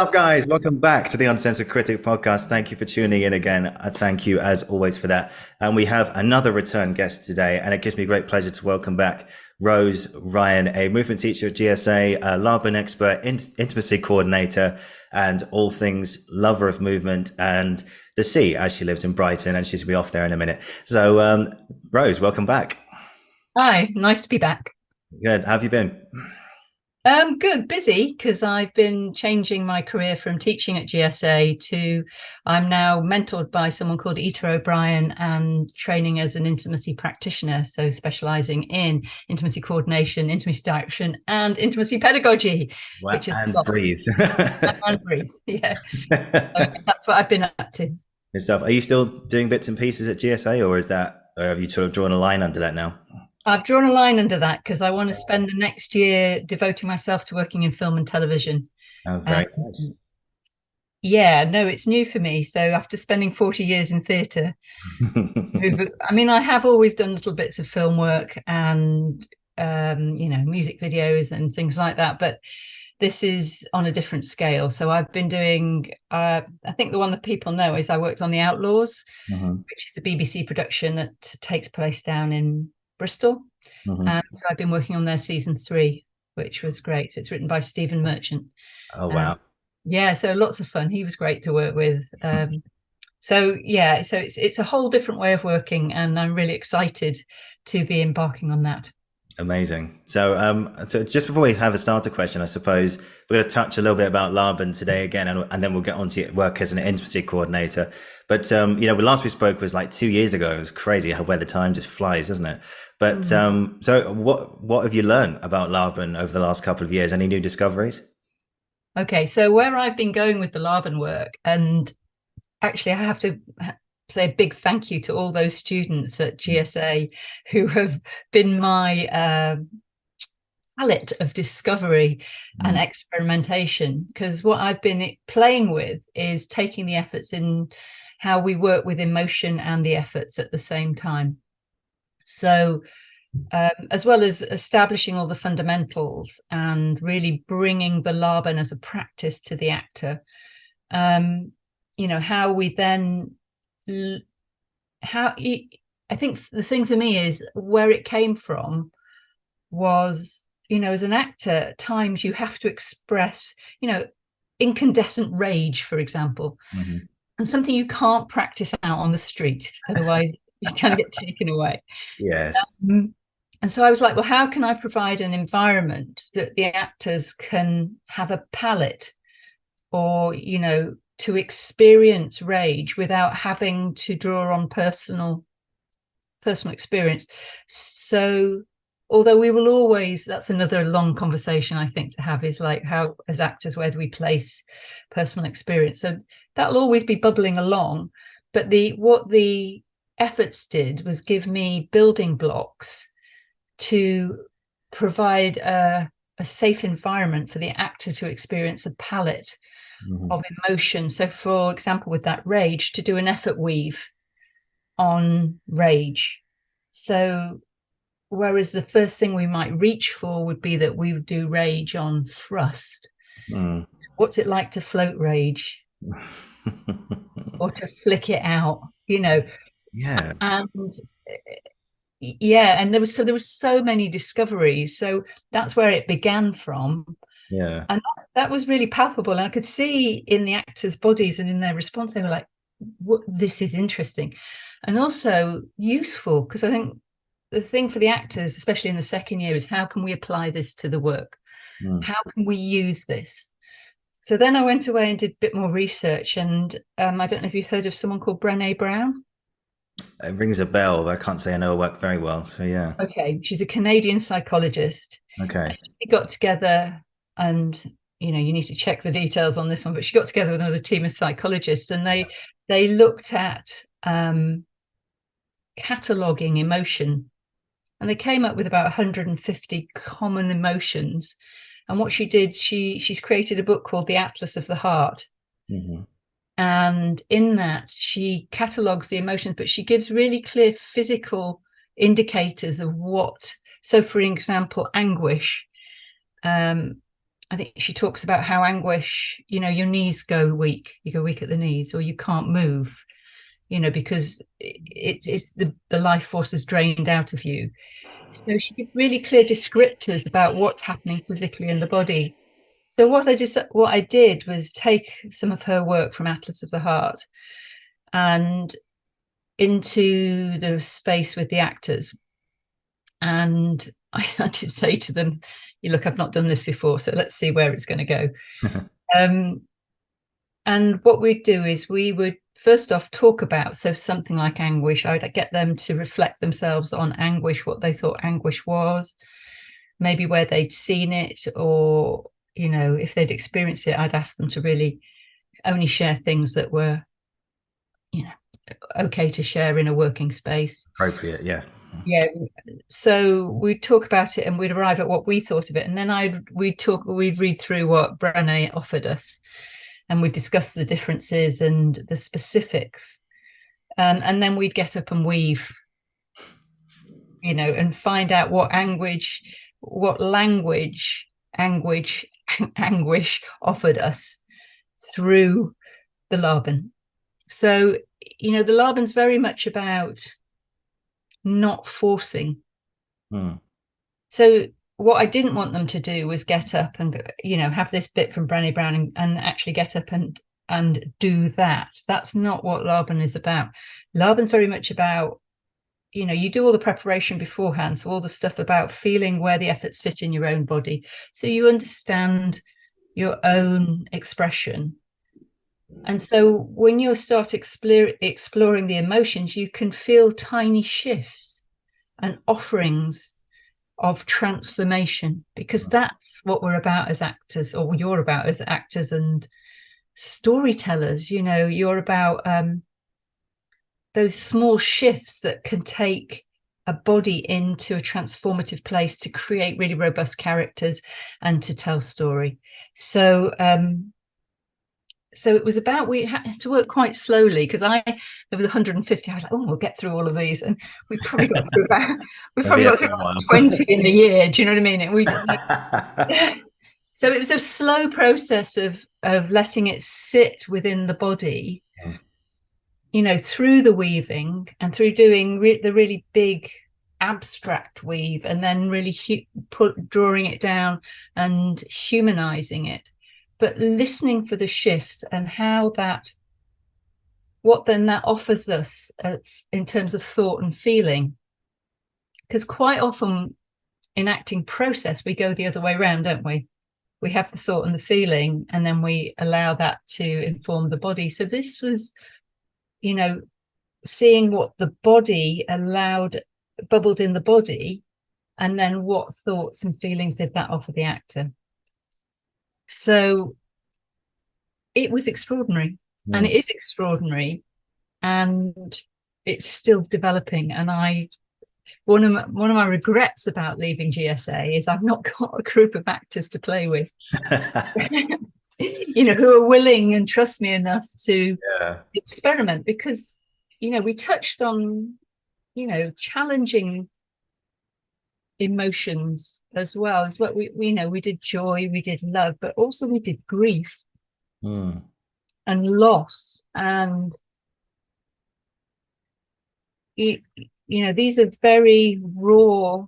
up, guys? Welcome back to the Uncensored Critic Podcast. Thank you for tuning in again. Thank you, as always, for that. And we have another return guest today, and it gives me great pleasure to welcome back Rose Ryan, a movement teacher at GSA, a Laban Expert, intimacy coordinator, and all things lover of movement and the sea, as she lives in Brighton, and she's going to be off there in a minute. So, Rose, welcome back. Hi, nice to be back. Good. How have you been? Good, busy because I've been changing my career from teaching at GSA to I'm now mentored by someone called Ita O'Brien and training as an intimacy practitioner, so specializing in intimacy coordination, intimacy direction, and intimacy pedagogy, Wow. which is a And lot. breathe. And breathe. Yeah, so that's what I've been up to. Good stuff. Are you still doing bits and pieces at GSA, or have you sort of drawn a line under that now? I've drawn a line under that because I want to spend the next year devoting myself to working in film and television. Oh, Um, very nice. yeah, no, it's new for me. So after spending 40 years in theatre, I mean, I have always done little bits of film work and music videos and things like that, but this is on a different scale. So I've been doing, I think the one that people know is I worked on The Outlaws, Hmm. which is a BBC production that takes place down in Bristol. Hmm. And so I've been working on their season 3, which was great. It's written by Stephen Merchant. Oh, Um, wow. yeah, so lots of fun. He was great to work with. So yeah, so it's a whole different way of working, and I'm really excited to be embarking on that. Amazing. So just before we have a starter question, I suppose we're going to touch a little bit about Laban today again, and then we'll get on to your work as an intimacy coordinator. But the last we spoke was like 2 years ago. It was crazy how where the time just flies, isn't it? But Mm. so what have you learned about Laban over the last couple of years? Any new discoveries? Okay, so where I've been going with the Laban work, and actually I have to say a big thank you to all those students at GSA who have been my palette of discovery and Mm. experimentation, because what I've been playing with is taking the efforts in how we work with emotion and the efforts at the same time. So as well as establishing all the fundamentals and really bringing the Laban as a practice to the actor, how we then how I think the thing for me is where it came from was, as an actor, at times you have to express, incandescent rage, for example, Hmm. and something you can't practice out on the street, otherwise you kind of get taken away. Yes. Mm. And so I was like, well, how can I provide an environment that the actors can have a palette or, to experience rage without having to draw on personal experience. So although we will always, that's another long conversation I think to have, is like, how as actors, where do we place personal experience? So that'll always be bubbling along, but what the efforts did was give me building blocks to provide a safe environment for the actor to experience a palette Hmm. of emotion. So for example, with that rage, to do an effort weave on rage. So whereas the first thing we might reach for would be that we would do rage on thrust. Mm. What's it like to float rage or to flick it out? Yeah. And yeah, and there was so many discoveries. So that's where it began from. Yeah. And that was really palpable. And I could see in the actors' bodies and in their response, they were like, this is interesting. And also useful, because I think the thing for the actors, especially in the second year, is how can we apply this to the work? Mm. How can we use this? So then I went away and did a bit more research. And I don't know if you've heard of someone called Brené Brown. It rings a bell, but I can't say I know her work very well. So yeah. Okay, she's a Canadian psychologist. Okay. She got together, and you need to check the details on this one, but she got together with another team of psychologists, and they looked at cataloging emotion, and they came up with about 150 common emotions. And what she did, she's created a book called The Atlas of the Heart. Hmm. And in that, she catalogues the emotions, but she gives really clear physical indicators of what. So, for example, anguish. I think she talks about how anguish, your knees go weak. You go weak at the knees, or you can't move, because it's the life force is drained out of you. So she gives really clear descriptors about what's happening physically in the body. So what I did was take some of her work from Atlas of the Heart and into the space with the actors. And I did say to them, look, I've not done this before, so let's see where it's going to go. And what we'd do is we would first off talk about, so something like anguish, I'd get them to reflect themselves on anguish, what they thought anguish was, maybe where they'd seen it, or, if they'd experienced it, I'd ask them to really only share things that were, okay to share in a working space. Appropriate, yeah. Yeah. So we'd talk about it and we'd arrive at what we thought of it. And then we'd read through what Brené offered us, and we'd discuss the differences and the specifics. And then we'd get up and weave, and find out what language anguish offered us through the Laban. So, the Laban's very much about not forcing. So what I didn't want them to do was get up and, have this bit from Brené Brown and actually get up and do that. That's not what Laban is about. Laban's very much about, you do all the preparation beforehand. So all the stuff about feeling where the efforts sit in your own body. So you understand your own expression. And so when you start exploring the emotions, you can feel tiny shifts and offerings of transformation, because that's what we're about as actors, or you're about as actors and storytellers. You're about those small shifts that can take a body into a transformative place to create really robust characters and to tell story. So it was about, we had to work quite slowly, because there was 150. I was like, oh, we'll get through all of these, and we probably got through about 20 in a year. Do you know what I mean? And we just, so it was a slow process of letting it sit within the body, through the weaving and through doing the really big abstract weave, and then really drawing it down and humanizing it, but listening for the shifts and what then that offers us in terms of thought and feeling. Because quite often in acting process, we go the other way around, don't we? We have the thought and the feeling, and then we allow that to inform the body. So this was, seeing what the body bubbled in the body, and then what thoughts and feelings did that offer the actor. So it was extraordinary, and it is extraordinary, and it's still developing. And one of my regrets about leaving GSA is I've not got a group of actors to play with, who are willing and trust me enough to experiment, because, we touched on, challenging emotions as well as what we did joy, we did love, but also we did grief and loss, and these are very raw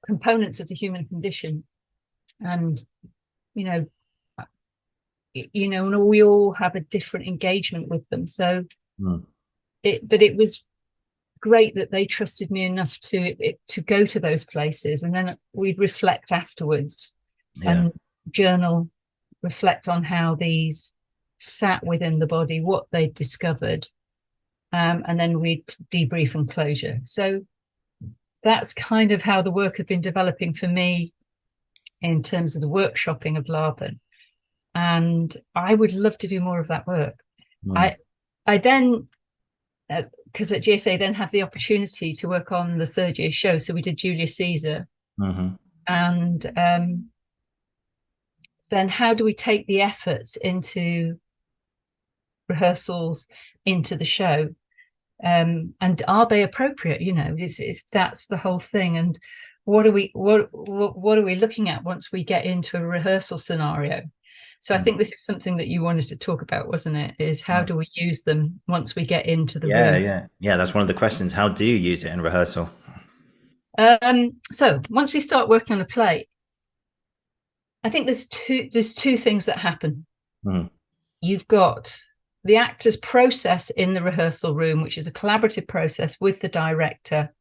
components of the human condition, and and we all have a different engagement with them. So it was great that they trusted me enough to go to those places, and then we'd reflect afterwards and journal, reflect on how these sat within the body, what they discovered, and then we'd debrief and closure. So that's kind of how the work had been developing for me in terms of the workshopping of Laban, and I would love to do more of that work. I then, because at GSA then have the opportunity to work on the third year show, so we did Julius Caesar, and then how do we take the efforts into rehearsals, into the show, and are they appropriate? That's the whole thing. And what are we looking at once we get into a rehearsal scenario? So I think this is something that you wanted to talk about, wasn't it? Is how do we use them once we get into the room? Yeah. That's one of the questions. How do you use it in rehearsal? So once we start working on a play, I think there's two things that happen. You've got the actor's process in the rehearsal room, which is a collaborative process with the director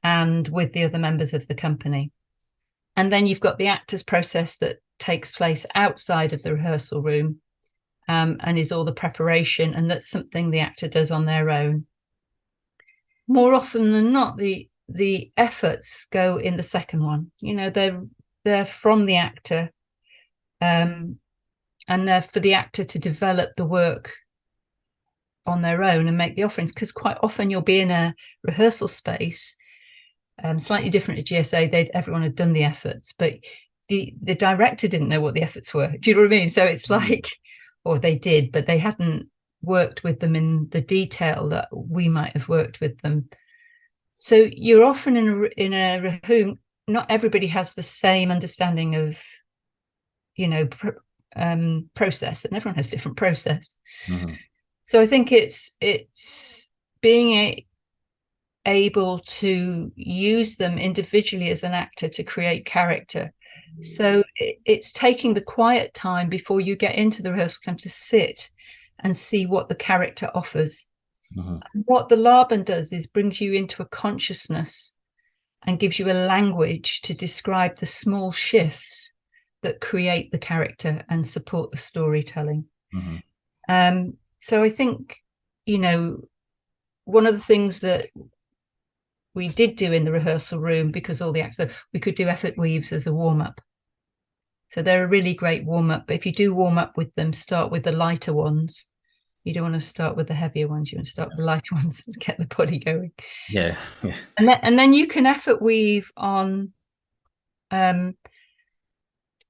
and with the other members of the company. And then you've got the actor's process that takes place outside of the rehearsal room, and is all the preparation, and that's something the actor does on their own. More often than not, the efforts go in the second one. You know, they're from the actor, and they're for the actor to develop the work on their own and make the offerings, because quite often you'll be in a rehearsal space, slightly different at GSA. Everyone had done the efforts, but the director didn't know what the efforts were. Do you know what I mean? So it's like, or they did, but they hadn't worked with them in the detail that we might have worked with them. So you're often in a room. Not everybody has the same understanding of, you know, process, and everyone has different process. So I think it's being able to use them individually as an actor to create character. So it's taking the quiet time before you get into the rehearsal time to sit and see what the character offers. What the Laban does is brings you into a consciousness and gives you a language to describe the small shifts that create the character and support the storytelling. So I think, you know, one of the things that we did do in the rehearsal room, because all the actors, we could do effort weaves as a warm-up. So they're a really great warm-up. But if you do warm up with them, start with the lighter ones. You don't want to start with the heavier ones. You want to start with the lighter ones to get the body going. Yeah. And then you can effort weave on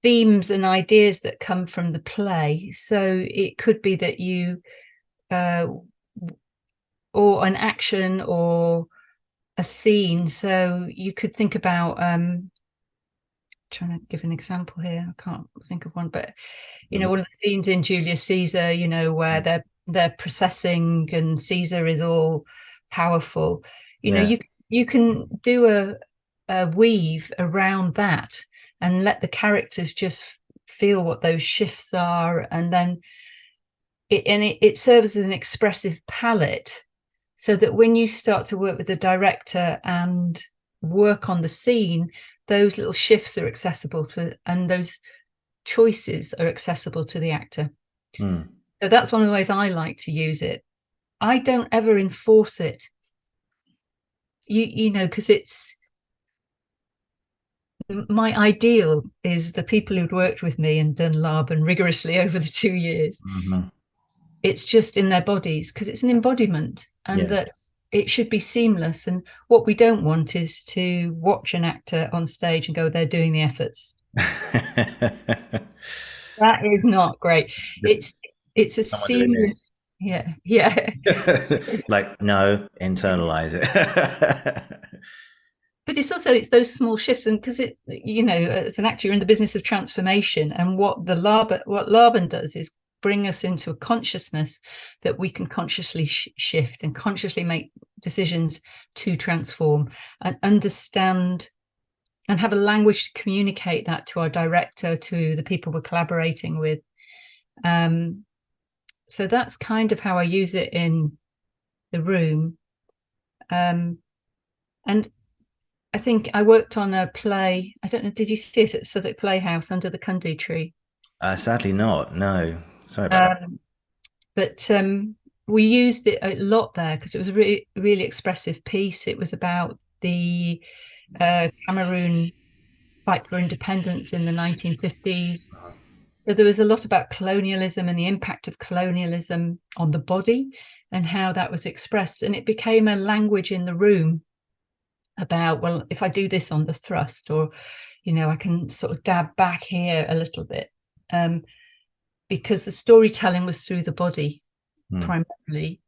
themes and ideas that come from the play. So it could be that you or an action or a scene. So you could think about trying to give an example here. I can't think of one, but you know, one of the scenes in Julius Caesar, you know, where they're processing and Caesar is all powerful. You know, you can do a weave around that and let the characters just feel what those shifts are, and then it serves as an expressive palette, so that when you start to work with the director and work on the scene, those little shifts are accessible to, and those choices are accessible to the actor. So that's one of the ways I like to use it. I don't ever enforce it, you know, because it's my ideal is the people who'd worked with me and done Laban rigorously over the 2 years. It's just in their bodies, because it's an embodiment, and that it should be seamless. And what we don't want is to watch an actor on stage and go, they're doing the efforts. That is not great. It's a seamless. Yeah. Like, no, internalize it. But it's those small shifts, and because it, you know, as an actor, you're in the business of transformation, and what Laban does is bring us into a consciousness that we can consciously shift and consciously make decisions to transform and understand and have a language to communicate that to our director, to the people we're collaborating with. So that's kind of how I use it in the room. And I think I worked on a play. I don't know, did you see it at Southwark Playhouse, Under the Cundy Tree? Sadly not, no. Sorry about that. But we used it a lot there because it was a really, really expressive piece. It was about the Cameroon fight for independence in the 1950s. So there was a lot about colonialism and the impact of colonialism on the body and how that was expressed. And it became a language in the room about, well, if I do this on the thrust, or, you know, I can sort of dab back here a little bit, because the storytelling was through the body primarily.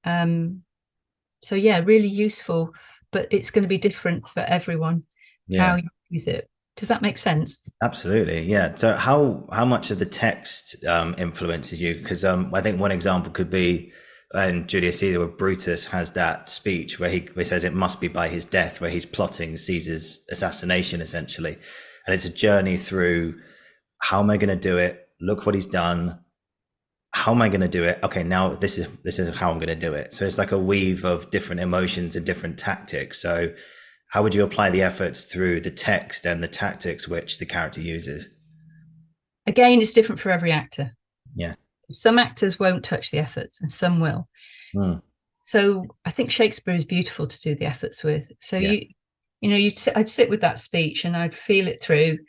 So yeah, really useful, but it's going to be different for everyone. how Yeah. you use it. Does that make sense? Absolutely, yeah. So how much of the text influences you? Because I think one example could be, and Julius Caesar, where Brutus has that speech where he says it must be by his death, where he's plotting Caesar's assassination essentially, and it's a journey through how am I going to do it? Look what he's done. How am I going to do it? Okay, now this is how I'm going to do it. So it's like a weave of different emotions and different tactics. So how would you apply the efforts through the text and the tactics which the character uses? Again, it's different for every actor. Yeah. Some actors won't touch the efforts and some will. Mm. So I think Shakespeare is beautiful to do the efforts with. So Yeah. I'd sit with that speech and I'd feel it through.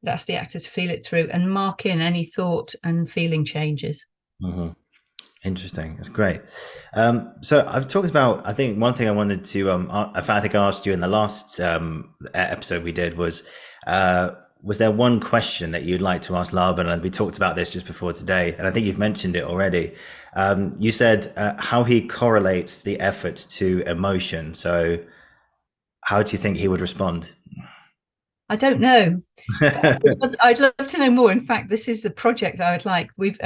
That's the actor to feel it through and mark in any thought and feeling changes. Hmm. Interesting. That's great. So I've talked about, I think one thing I wanted to, I think I asked you in the last episode we did was there one question that you'd like to ask Laban? And we talked about this just before today, and I think you've mentioned it already. You said how he correlates the effort to emotion. So how do you think he would respond? I don't know. I'd love to know more. In fact, this is the project I would like. We've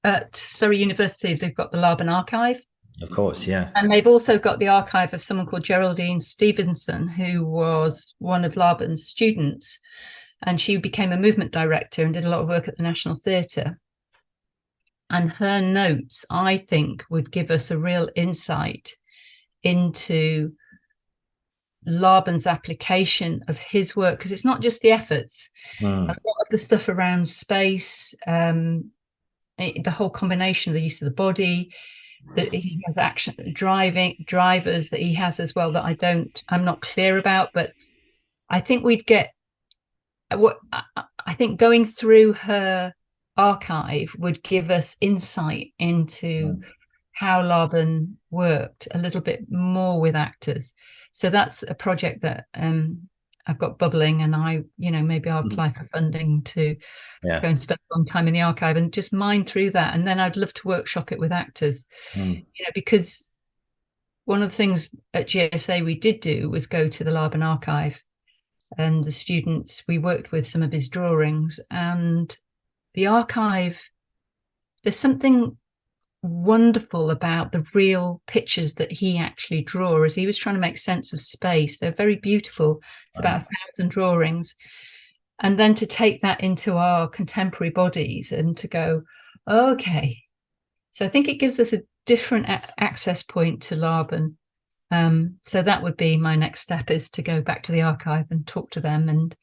at Surrey University, they've got the Laban archive. Of course, yeah. And they've also got the archive of someone called Geraldine Stevenson, who was one of Laban's students. And she became a movement director and did a lot of work at the National Theatre. And her notes, I think, would give us a real insight into Laban's application of his work, because it's not just the efforts. A lot of the stuff around space, the whole combination of the use of the body, that he has action drivers that he has as well that I'm not clear about, but I think we'd get what I think going through her archive would give us insight into how Laban worked a little bit more with actors. So that's a project that I've got bubbling, and maybe I'll apply for funding to go and spend a long time in the archive and just mine through that. And then I'd love to workshop it with actors, because one of the things at GSA we did do was go to the Laban archive, and the students, we worked with some of his drawings, and the archive, there's something wonderful about the real pictures that he actually drew as he was trying to make sense of space. They're very beautiful. It's about 1,000 drawings. And then to take that into our contemporary bodies and to go, okay. So I think it gives us a different access point to Laban. So that would be my next step, is to go back to the archive and talk to them and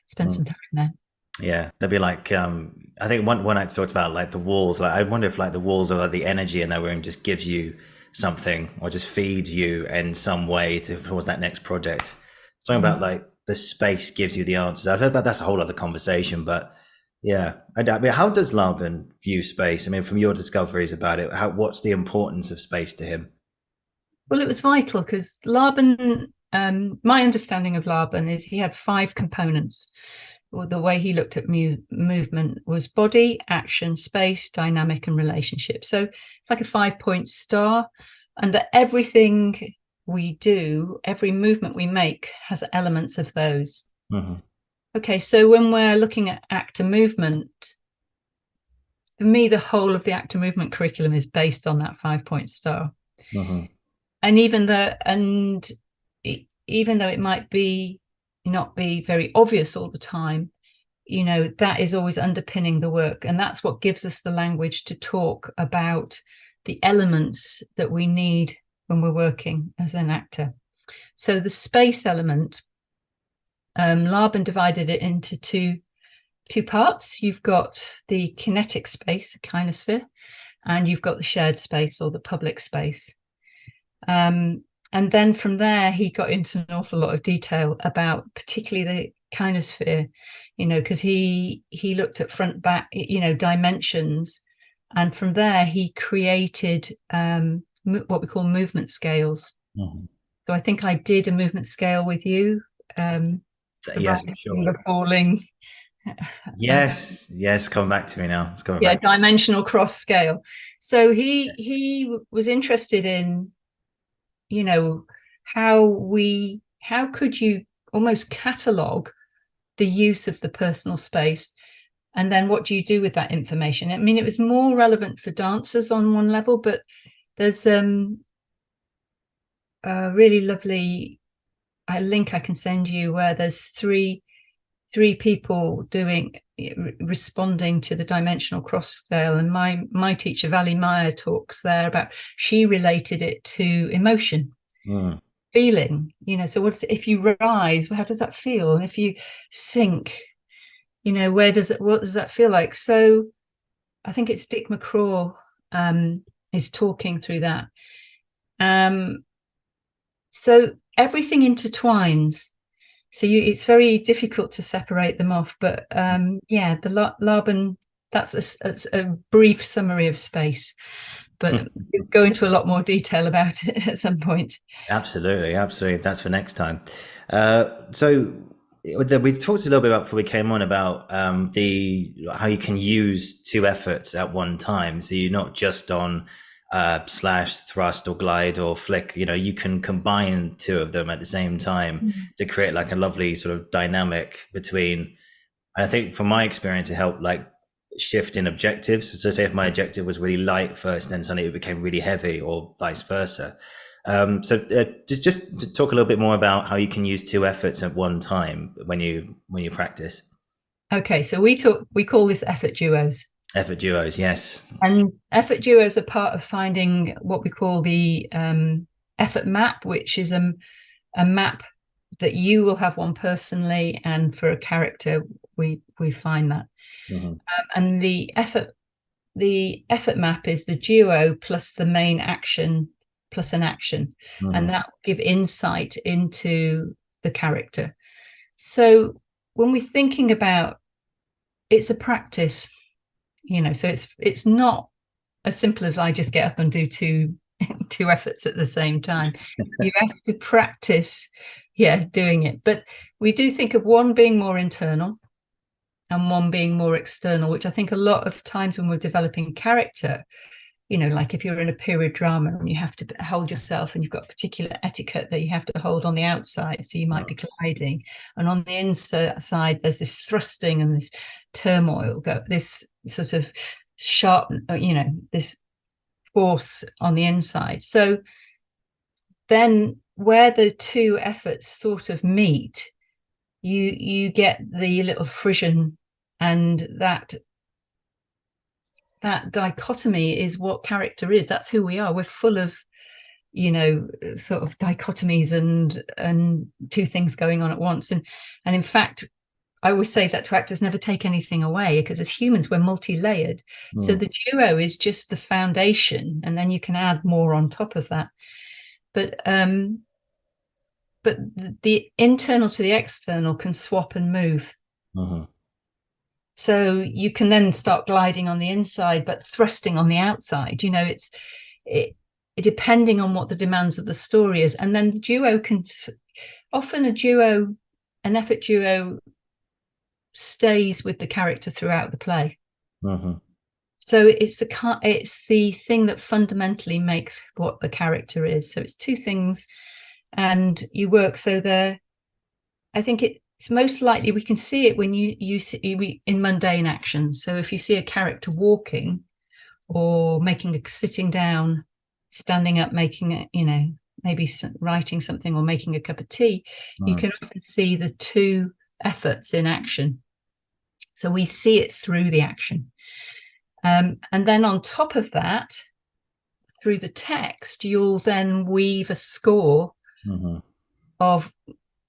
spend some time there. Yeah, they'd be like, I think one I talked about like the walls. Like, I wonder if like the walls or like the energy in that room just gives you something, or just feeds you in some way towards that next project. Something about like the space gives you the answers. I've heard that's a whole other conversation, but yeah. I mean, how does Laban view space? I mean, from your discoveries about it, what's the importance of space to him? Well, it was vital because Laban, my understanding of Laban is he had 5 components. Or the way he looked at movement was body, action, space, dynamic, and relationship. So it's like a 5-point star, and that everything we do, every movement we make, has elements of those. Okay, so when we're looking at actor movement, for me, the whole of the actor movement curriculum is based on that 5-point star. And even though it might not be very obvious all the time, that is always underpinning the work, and that's what gives us the language to talk about the elements that we need when we're working as an actor. So the space element, Laban divided it into two parts. You've got the kinetic space, the kinosphere, and you've got the shared space or the public space. And then from there, he got into an awful lot of detail about particularly the kinosphere, because he looked at front, back, dimensions. And from there, he created what we call movement scales. So I think I did a movement scale with you. Yes, sure. The falling. Yes, come back to me now. It's coming back. Dimensional cross scale. So he was interested in, how could you almost catalogue the use of the personal space. And then what do you do with that information? I mean, it was more relevant for dancers on one level, but there's a really lovely link I can send you where there's three people responding to the dimensional cross scale. And my teacher, Vali Meyer, talks there about, she related it to emotion. Feeling, so if you rise, how does that feel? And if you sink, what does that feel like? So I think it's Dick McCraw is talking through that. So everything intertwines. So it's very difficult to separate them off. But the Laban, that's a brief summary of space. But we'll go into a lot more detail about it at some point. Absolutely. That's for next time. So we talked a little bit about before we came on about how you can use two efforts at one time. So you're not just on slash, thrust, or glide, or flick. You can combine two of them at the same time to create like a lovely sort of dynamic between. And I think from my experience, it helped like shift in objectives. So say if my objective was really light first, then suddenly it became really heavy, or vice versa. Just to talk a little bit more about how you can use two efforts at one time when you practice. Okay, so we call this effort duos. Effort duos, yes. And effort duos are part of finding what we call the effort map, which is a map that you will have one personally, and for a character we find that. And the effort map is the duo plus the main action plus an action, and that will give insight into the character. So when we're thinking about, it's a practice, so it's not as simple as I just get up and do two efforts at the same time. You have to practice doing it. But we do think of one being more internal and one being more external, which I think a lot of times when we're developing character, like if you're in a period drama and you have to hold yourself and you've got a particular etiquette that you have to hold on the outside, so you might be gliding, and on the inside there's this thrusting and this turmoil, this sort of sharp, this force on the inside. So then where the two efforts sort of meet, you get the little frisson, and that dichotomy is what character is. That's who we are. We're full of, sort of dichotomies and two things going on at once. And in fact, I always say that to actors, never take anything away, because as humans, we're multi-layered. So the duo is just the foundation, and then you can add more on top of that. But the internal to the external can swap and move. So you can then start gliding on the inside, but thrusting on the outside. It's depending on what the demands of the story is. And then the duo often an effort duo stays with the character throughout the play. So it's the thing that fundamentally makes what the character is. So it's two things, and you work. So I think it's most likely we can see it when you see in mundane action. So if you see a character walking or sitting down, standing up, making maybe writing something or making a cup of tea, you can often see the two efforts in action. So we see it through the action. And then on top of that, through the text, you'll then weave a score of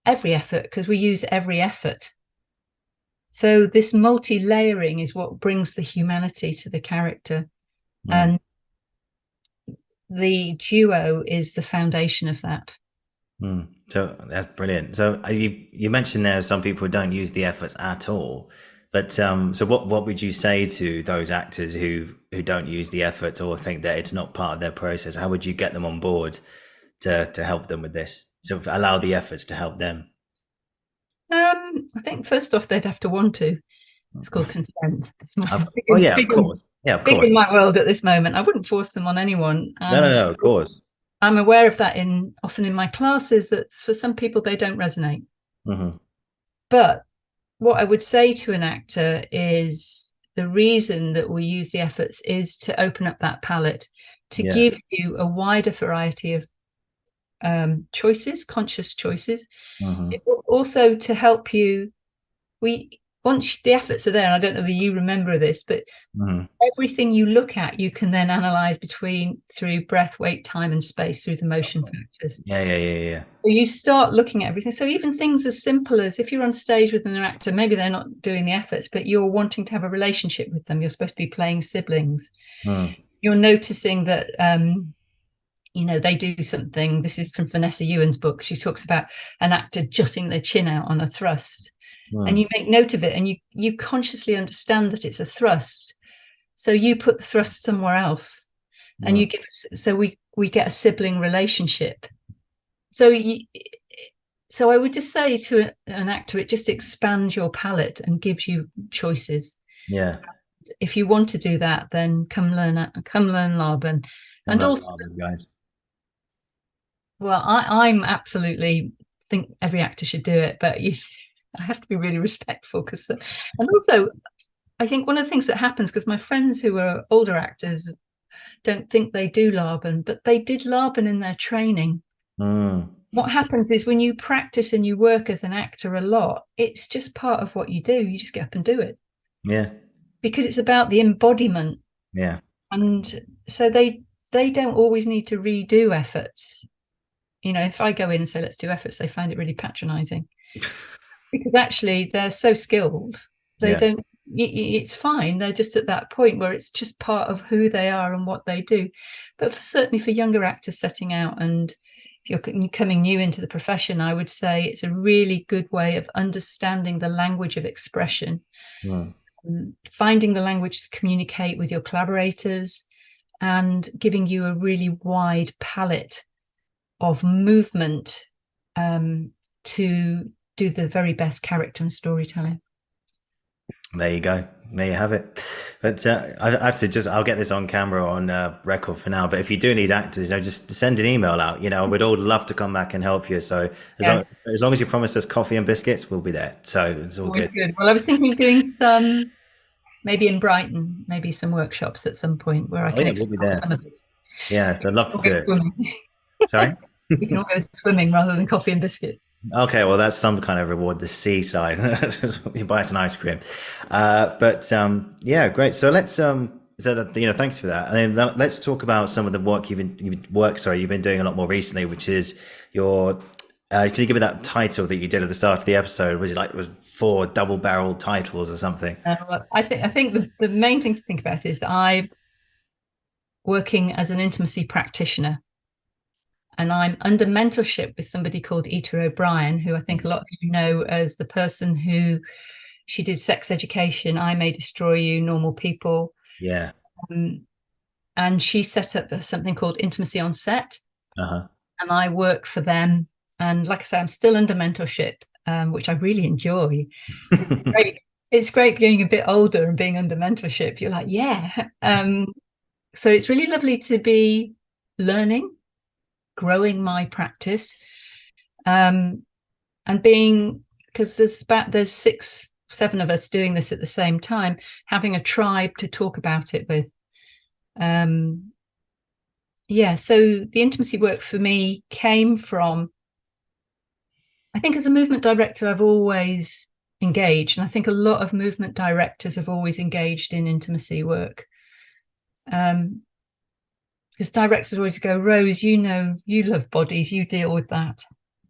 every effort, because we use every effort. So this multi-layering is what brings the humanity to the character. And the duo is the foundation of that. So that's brilliant. So you mentioned there some people don't use the efforts at all. But so what would you say to those actors who don't use the effort or think that it's not part of their process? How would you get them on board to help them with this, to allow the efforts to help them? I think first off, they'd have to want to. It's called consent. It's of course. Yeah, of course. Big in my world at this moment. I wouldn't force them on anyone. No, of course. I'm aware of that often in my classes, that for some people they don't resonate. Mm-hmm. But what I would say to an actor is the reason that we use the efforts is to open up that palette, to Yeah. give you a wider variety of choices, conscious choices. Mm-hmm. It will also to help you. We once the efforts are there, and I don't know that you remember this, but Mm-hmm. everything you look at, you can then analyze through breath, weight, time, and space through the motion factors. Yeah, yeah, yeah, yeah. So you start looking at everything. So even things as simple as if you're on stage with an actor, maybe they're not doing the efforts, but you're wanting to have a relationship with them. You're supposed to be playing siblings. Mm. You're noticing that they do something. This is from Vanessa Ewan's book. She talks about an actor jutting their chin out on a thrust. And Mm. you make note of it, and you consciously understand that it's a thrust. So you put the thrust somewhere else, and Mm. we get a sibling relationship. So so I would just say to an actor, it just expands your palette and gives you choices. Yeah. If you want to do that, then come learn Laban. I'm And not also, bothered, guys. well, I'm absolutely think every actor should do it, but I have to be really respectful because, and also I think one of the things that happens, because my friends who are older actors don't think they do Laban, but they did Laban in their training. Mm. What happens is when you practice and you work as an actor a lot, it's just part of what you do. You just get up and do it Yeah. because it's about the embodiment. Yeah. And so they don't always need to redo efforts. If I go in and say, let's do efforts, they find it really patronizing because actually they're so skilled. They Yeah. don't, it's fine. They're just at that point where it's just part of who they are and what they do. But certainly for younger actors setting out, and if you're coming new into the profession, I would say it's a really good way of understanding the language of expression, Mm. finding the language to communicate with your collaborators, and giving you a really wide palette of movement to do the very best character and storytelling. There you go. There you have it. But I have to I'll get this on camera on record for now. But if you do need actors, just send an email out. We'd all love to come back and help you. So as long as you promise us coffee and biscuits, we'll be there. So it's all good. Well, I was thinking of doing some, maybe in Brighton, maybe some workshops at some point where I Oh can yeah, we'll be explore there. some of this. Yeah, I'd love to do it. Swimming. Sorry. We can all go swimming rather than coffee and biscuits. Okay, well that's some kind of reward. The seaside, you buy us an ice cream. But yeah, great. So let's thanks for that. And then let's talk about some of the work you've been doing a lot more recently, which is your. Can you give me that title that you did at the start of the episode? Was it was 4 double-barrel titles or something? Well, I think the main thing to think about is that I'm working as an intimacy practitioner. And I'm under mentorship with somebody called Ita O'Brien, who I think a lot of you know as the person who she did Sex Education, I May Destroy You, Normal People. Yeah. And she set up something called Intimacy on Set. Uh-huh. And I work for them. And like I say, I'm still under mentorship, which I really enjoy. It's great. It's great being a bit older and being under mentorship. You're like, yeah. So it's really lovely to be learning, growing my practice, and being, because there's 6, 7 of us doing this at the same time, having a tribe to talk about it with. So the intimacy work for me came from, I think as a movement director, I've always engaged, and I think a lot of movement directors have always engaged in intimacy work. Because directors always go, Rose, you love bodies, you deal with that.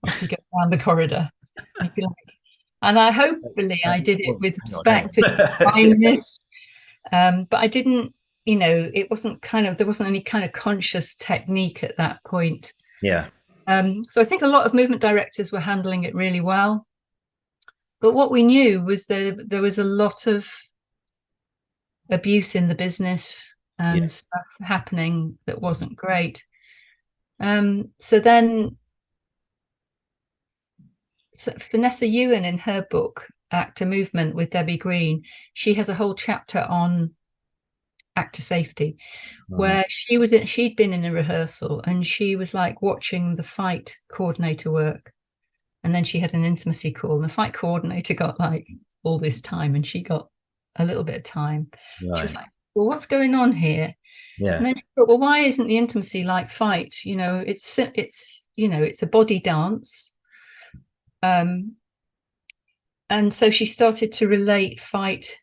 If you go down the corridor, and hopefully I did it with respect and kindness, but I didn't. It wasn't there wasn't any kind of conscious technique at that point. Yeah. So I think a lot of movement directors were handling it really well, but what we knew was there was a lot of abuse in the business and stuff happening that wasn't great. So Vanessa Ewan, in her book Actor Movement with Debbie Green, she has a whole chapter on actor safety, where she'd been in a rehearsal and she was like watching the fight coordinator work, And then she had an intimacy call, and the fight coordinator got like all this time, and she got a little bit of time. Right. She was like, well, what's going on here? Yeah. And then she thought, well, why isn't the intimacy like fight? You know, it's a body dance. And so she started to relate fight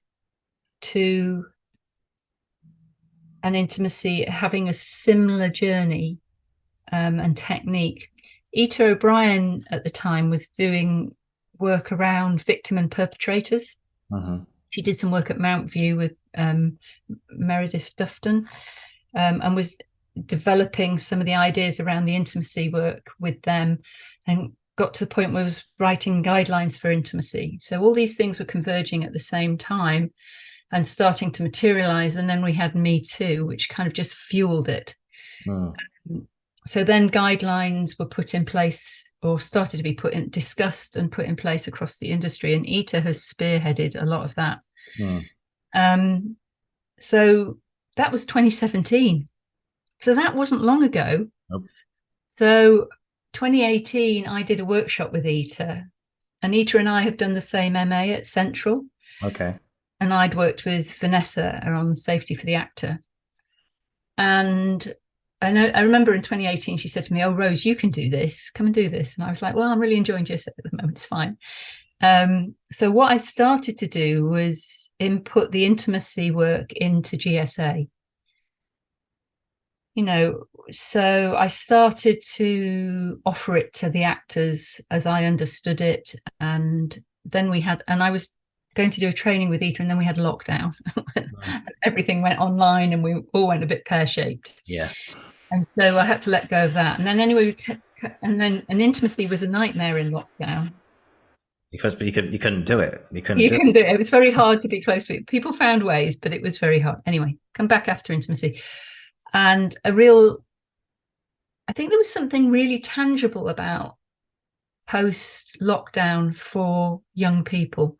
to an intimacy, having a similar journey and technique. Ita O'Brien at the time was doing work around victim and perpetrators. Mm-hmm. She did some work at Mount View with Meredith Dufton, and was developing some of the ideas around the intimacy work with them, and got to the point where I was writing guidelines for intimacy. So all these things were converging at the same time and starting to materialize. And then we had Me Too, which kind of just fueled it. Mm. So then guidelines were put in place, or started to be discussed and put in place across the industry. And Ita has spearheaded a lot of that. Mm. So that was 2017. So that wasn't long ago. Nope. So 2018, I did a workshop with Ita, and Ita and I had done the same MA at Central. Okay. And I'd worked with Vanessa on safety for the actor. And I remember in 2018, she said to me, oh, Rose, you can do this. Come and do this. And I was like, well, I'm really enjoying GSA at the moment. It's fine. So what I started to do was input the intimacy work into GSA. You know, so I started to offer it to the actors as I understood it. And then I was going to do a training with Ita, and then we had lockdown. Right. Everything went online, and we all went a bit pear-shaped. Yeah. And so I had to let go of that. And then anyway, an intimacy was a nightmare in lockdown. Because you couldn't do it. You couldn't do it. It was very hard to be close to it. People found ways, but it was very hard. Anyway, come back after intimacy. And I think there was something really tangible about post-lockdown for young people.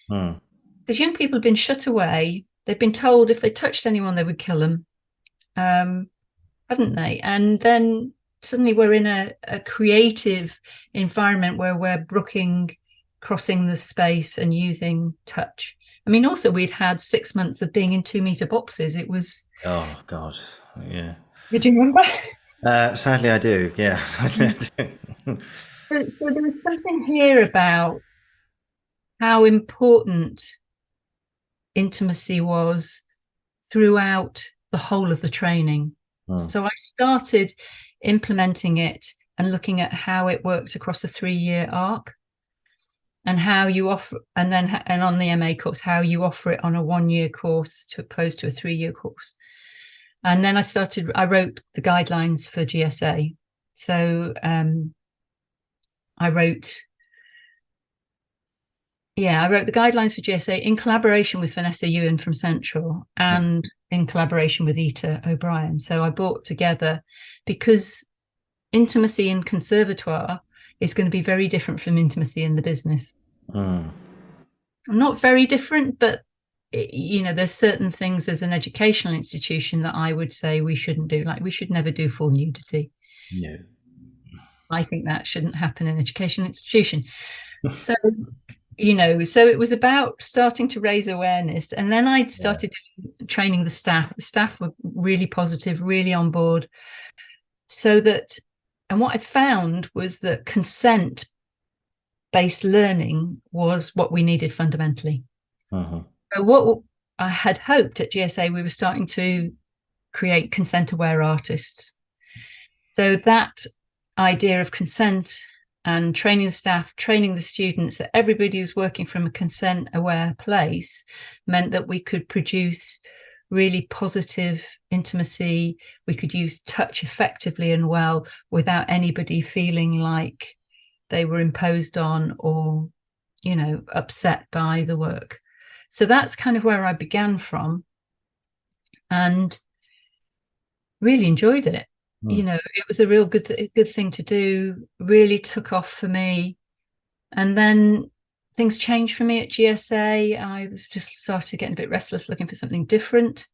Because young people have been shut away. They've been told if they touched anyone, they would kill them. Haven't they? And then suddenly we're in a creative environment where we're crossing the space and using touch. I mean, also we'd had 6 months of being in 2-meter boxes. It was... Oh, God. Yeah. Did you remember? Sadly, I do. Yeah. Sadly, I do. So there was something here about how important intimacy was throughout the whole of the training. So I started implementing it and looking at how it worked across a 3-year arc, and how you offer, and on the MA course, how you offer it on a 1-year course to opposed to a 3-year course. And then I wrote the guidelines for GSA. So I wrote the guidelines for GSA in collaboration with Vanessa Ewan from Central and in collaboration with Ita O'Brien. So I brought together, because intimacy in conservatoire is going to be very different from intimacy in the business. Not very different, but there's certain things as an educational institution that I would say we shouldn't do. Like, we should never do full nudity. No. I think that shouldn't happen in an educational institution. So so it was about starting to raise awareness. And then I'd started training the staff. The staff were really positive, really on board. And what I found was that consent-based learning was what we needed fundamentally. So what I had hoped at GSA, we were starting to create consent-aware artists. So that idea of consent and training the staff, training the students, that everybody was working from a consent-aware place, meant that we could produce really positive intimacy. We could use touch effectively and well without anybody feeling like they were imposed on or, upset by the work. So that's kind of where I began from, and really enjoyed it. It was a real good thing to do, really took off for me. And then things changed for me at GSA. I was just started getting a bit restless, looking for something different.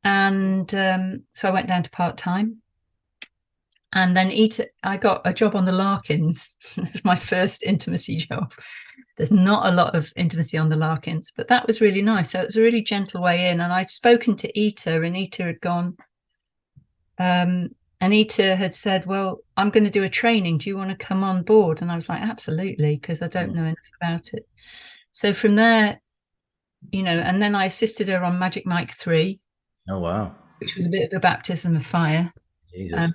And so I went down to part-time. And then I got a job on the Larkins. It's my first intimacy job. There's not a lot of intimacy on the Larkins, but that was really nice. So it was a really gentle way in. And I'd spoken to Ita, and Ita had gone, and Ita had said, well, I'm going to do a training. Do you want to come on board? And I was like, absolutely, because I don't know enough about it. So from there, and then I assisted her on Magic Mike 3. Oh, wow. Which was a bit of a baptism of fire. Jesus.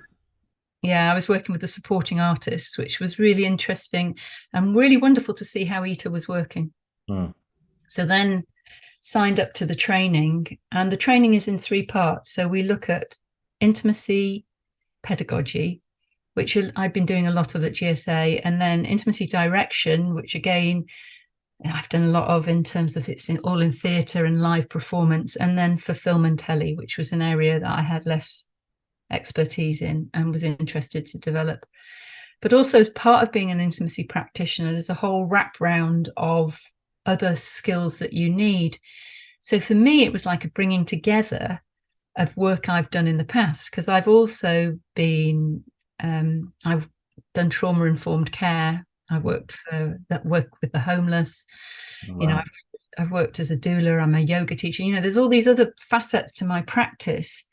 Yeah, I was working with the supporting artists, which was really interesting and really wonderful to see how Ita was working. So then signed up to the training, and the training is in 3 parts. So we look at intimacy pedagogy, which I've been doing a lot of at GSA, and then intimacy direction, which again, I've done a lot of in terms of it's all in theatre and live performance, and then for film and telly, which was an area that I had less expertise in and was interested to develop. But also as part of being an intimacy practitioner, there's a whole wraparound of other skills that you need. So for me, it was like a bringing together of work I've done in the past, because I've also been, I've done trauma-informed care. I work with the homeless. Wow. I've worked as a doula. I'm a yoga teacher. There's all these other facets to my practice.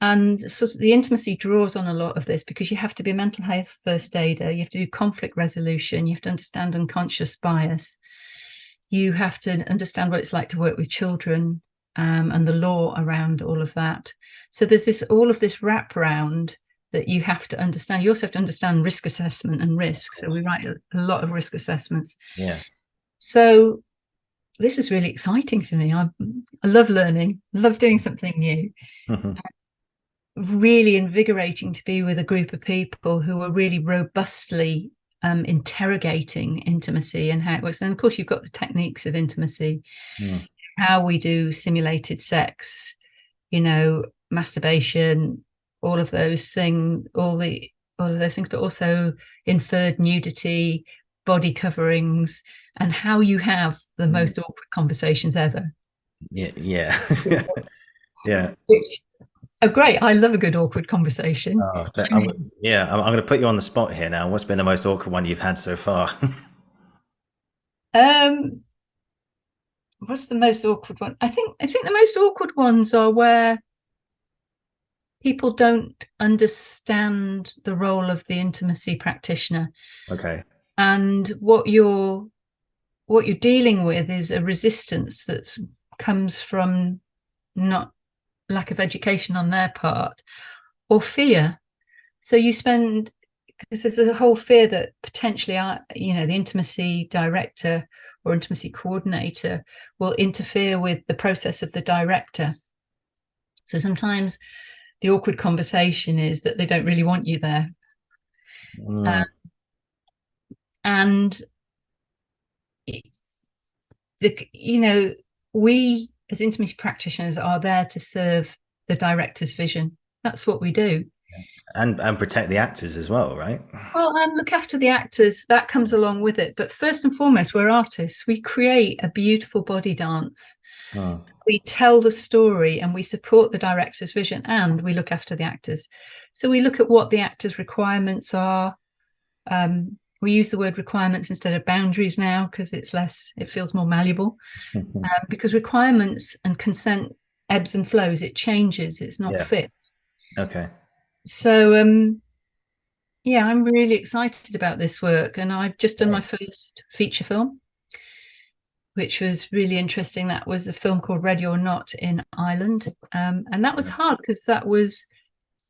And sort of the intimacy draws on a lot of this, because you have to be a mental health first aider. You have to do conflict resolution. You have to understand unconscious bias. You have to understand what it's like to work with children, and the law around all of that. So there's all of this wraparound that you have to understand. You also have to understand risk assessment and risk. So we write a lot of risk assessments. Yeah. So this was really exciting for me. I love learning, love doing something new. Really invigorating to be with a group of people who are really robustly interrogating intimacy and how it works. And of course, you've got the techniques of intimacy, how we do simulated sex, masturbation, all of those things, all of those things, but also inferred nudity, body coverings, and how you have the most awkward conversations ever. Yeah. Yeah. Which are great. I love a good awkward conversation. I'm going to put you on the spot here now. What's been the most awkward one you've had so far? What's the most awkward one? I think the most awkward ones are where people don't understand the role of the intimacy practitioner. Okay. And what you're dealing with is a resistance that comes from not lack of education on their part, or fear. So because there's a whole fear that potentially, the intimacy director or intimacy coordinator will interfere with the process of the director. So sometimes the awkward conversation is that they don't really want you there. And we as intimacy practitioners are there to serve the director's vision. That's what we do. And protect the actors as well, right? Well, and look after the actors. That comes along with it. But first and foremost, we're artists. We create a beautiful body dance. We tell the story, and we support the director's vision, and we look after the actors. So we look at what the actors' requirements are. We use the word requirements instead of boundaries now, because it feels more malleable. Because requirements and consent ebbs and flows. It changes. It's not fixed. Okay. So, I'm really excited about this work, and I've just done my first feature film, which was really interesting. That was a film called Ready or Not in Ireland, and that was hard because that was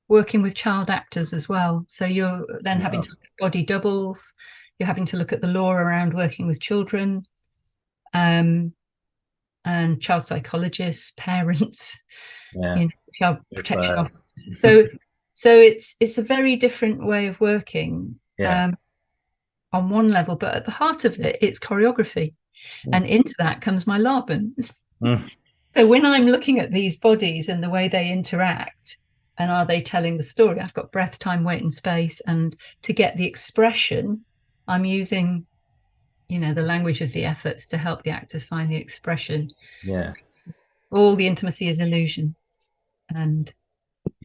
working with child actors as well. So you're then having to look at body doubles, you're having to look at the law around working with children, and child psychologists, parents, child protection officers. So it's a very different way of working on one level, but at the heart of it, it's choreography. And into that comes my Laban. So when I'm looking at these bodies and the way they interact, and are they telling the story, I've got breath, time, weight, and space. And to get the expression, I'm using, the language of the efforts to help the actors find the expression. Yeah. All the intimacy is illusion. And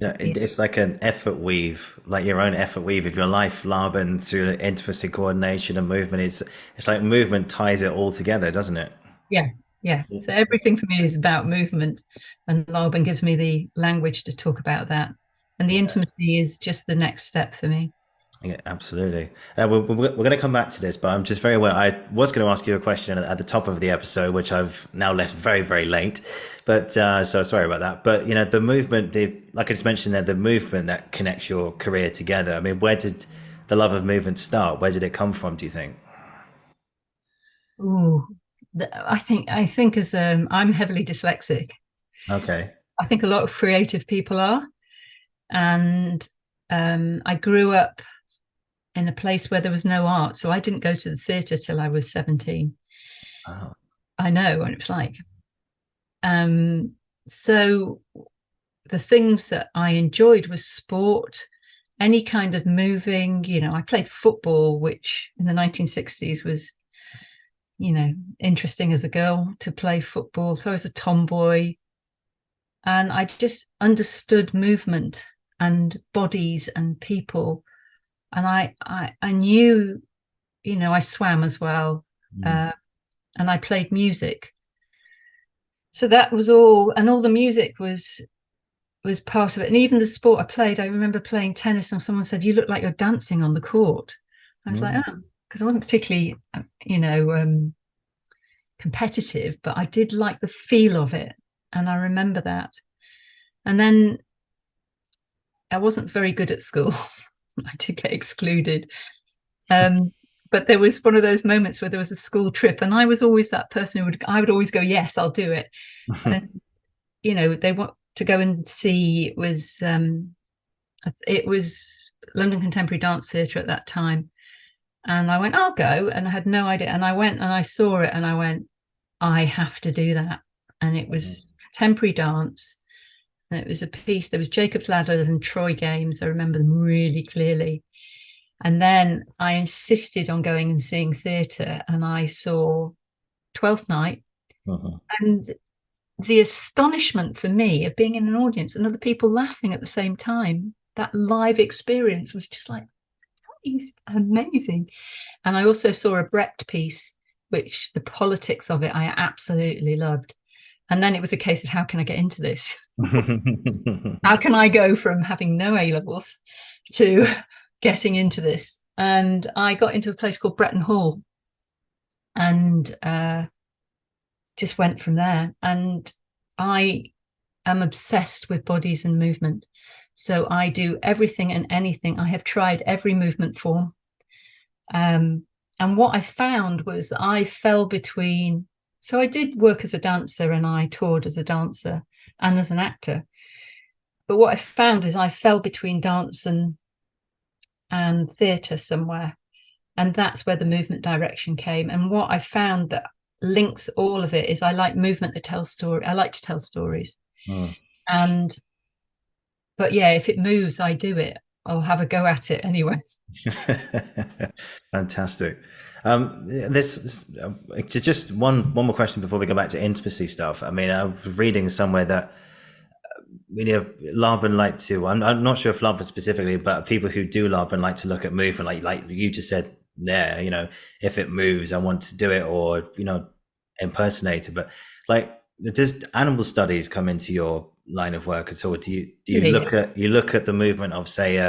Yeah, it's like an effort weave, like your own effort weave of your life, Laban, through intimacy, coordination, and movement. It's like movement ties it all together, doesn't it? Yeah, yeah. So everything for me is about movement, and Laban gives me the language to talk about that. And the Yeah. intimacy is just the next step for me. Yeah, absolutely. We're going to come back to this, but I'm just very aware. I was going to ask you a question at the top of the episode, which I've now left very, very late. But so sorry about that. But the movement, like I just mentioned there, the movement that connects your career together. I mean, where did the love of movement start? Where did it come from? Do you think? Ooh, I think as I'm heavily dyslexic. Okay. I think a lot of creative people are, and I grew up in a place where there was no art, so I didn't go to the theatre till I was 17. Oh. I know what it's like. Um, so the things that I enjoyed was sport, any kind of moving. I played football, which in the 1960s was, interesting as a girl to play football. So I was a tomboy, and I just understood movement and bodies and people. And I knew, I swam as well, Mm. uh, and I played music. So that was all, and all the music was part of it. And even the sport I played, I remember playing tennis, and someone said, "You look like you're dancing on the court." I was like, Mm. "Oh," because I wasn't particularly, competitive, but I did like the feel of it, and I remember that. And then I wasn't very good at school. I did get excluded. Um, but there was one of those moments where there was a school trip, and I was always that person I would always go, yes, I'll do it. And they want to go and see, it was London Contemporary Dance Theatre at that time. And I went, I'll go. And I had no idea. And I went and I saw it and I went, I have to do that. And it was contemporary dance. And it was a piece, there was Jacob's Ladder and Troy Games. I remember them really clearly. And then I insisted on going and seeing theatre, and I saw Twelfth Night. Uh-huh. And the astonishment for me of being in an audience and other people laughing at the same time, that live experience was just like, it's amazing. And I also saw a Brecht piece, which the politics of it I absolutely loved. And then it was a case of, how can I get into this? How can I go from having no A levels to getting into this? And I got into a place called Bretton Hall, and just went from there. And I am obsessed with bodies and movement. So I do everything and anything. I have tried every movement form. And what I found was I fell between. So I did work as a dancer, and I toured as a dancer and as an actor. But what I found is I fell between dance and theatre somewhere. And that's where the movement direction came. And what I found that links all of it is I like movement that tells story. I like to tell stories. Mm. And but yeah, if it moves, I do it. I'll have a go at it anyway. Fantastic. This just one more question before we go back to intimacy stuff. I mean, I was reading somewhere that Laban like to. I'm not sure if Laban specifically, but people who do Laban like to look at movement, like you just said there. If it moves, I want to do it, or impersonate it. But like, does animal studies come into your line of work at all? Do you look at the movement of, say,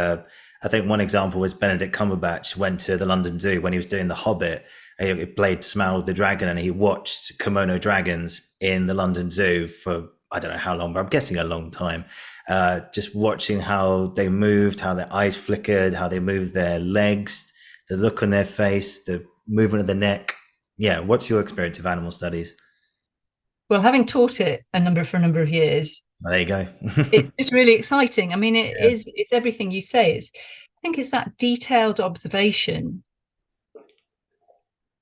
I think one example was Benedict Cumberbatch went to the London Zoo when he was doing The Hobbit. And he played Smaug the dragon, and he watched kimono dragons in the London Zoo for I don't know how long, but I'm guessing a long time. Just watching how they moved, how their eyes flickered, how they moved their legs, the look on their face, the movement of the neck. Yeah, what's your experience of animal studies? Well, having taught it for a number of years, There you go. it's really exciting. I mean, Yeah. it's everything you say. I think it's that detailed observation.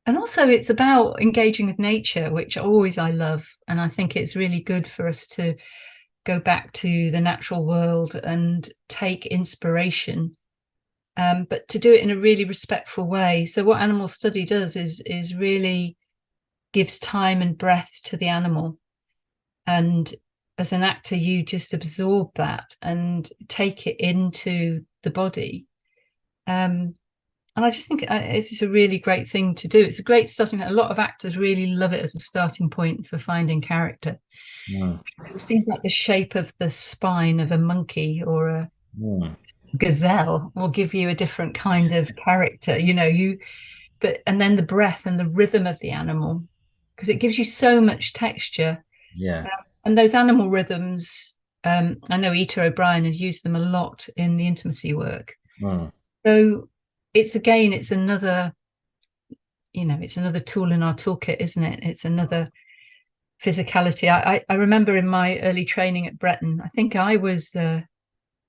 And also it's about engaging with nature, which always I love. And I think it's really good for us to go back to the natural world and take inspiration, but to do it in a really respectful way. So what animal study does is really gives time and breath to the animal, and as an actor, you just absorb that and take it into the body. And I just think it's a really great thing to do. It's a great starting. A lot of actors really love it as a starting point for finding character. Mm. It's things like the shape of the spine of a monkey or a Mm. gazelle will give you a different kind of character, and then the breath and the rhythm of the animal, because it gives you so much texture. Yeah. And those animal rhythms, I know Ita O'Brien has used them a lot in the intimacy work. Mm. So it's another, it's another tool in our toolkit, isn't it? It's another physicality. I remember in my early training at Breton, I think I was a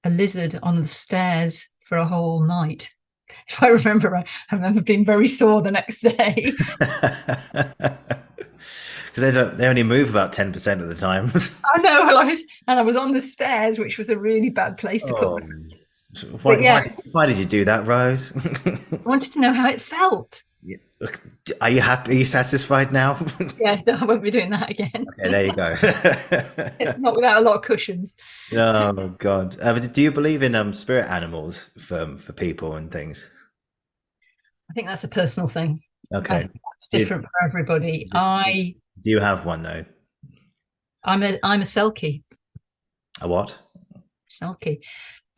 lizard on the stairs for a whole night. If I remember right, I remember being very sore the next day. Because they only move about 10% of the time. I know, I was on the stairs, which was a really bad place to put Oh, myself. why, But yeah, why did you do that, Rose? I wanted to know how it felt. Yeah. Look, are you happy? Are you satisfied now? Yeah, no, I won't be doing that again. Okay, there you go. Not without a lot of cushions. Oh God! But do you believe in spirit animals for people and things? I think that's a personal thing. I Okay. think that's different for everybody. Do you have one though? I'm a Selkie. A what? Selkie.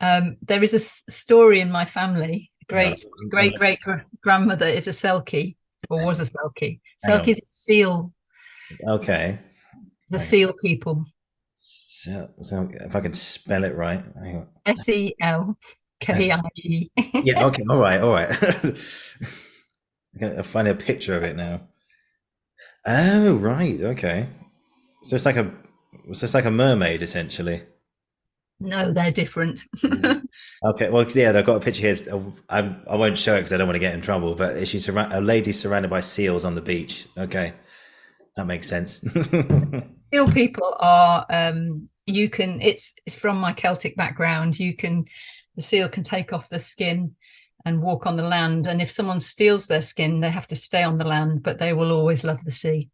There is a story in my family. Hang Great grandmother is a Selkie, or was a Selkie. hang on. Selkie's a seal. Okay. The Hang on. seal people. So if I can spell it right. Hang on. SELKIE. Yeah. Okay. All right. All right. I'm finding a picture of it now. Oh, right. Okay. So it's like a mermaid essentially. No, they're different. Okay, well, yeah, they've got a picture here. I won't show it because I don't want to get in trouble. But she's a lady surrounded by seals on the beach. Okay, that makes sense. Seal people are you can it's from my Celtic background. The seal can take off the skin and walk on the land. And if someone steals their skin, they have to stay on the land, but they will always love the sea.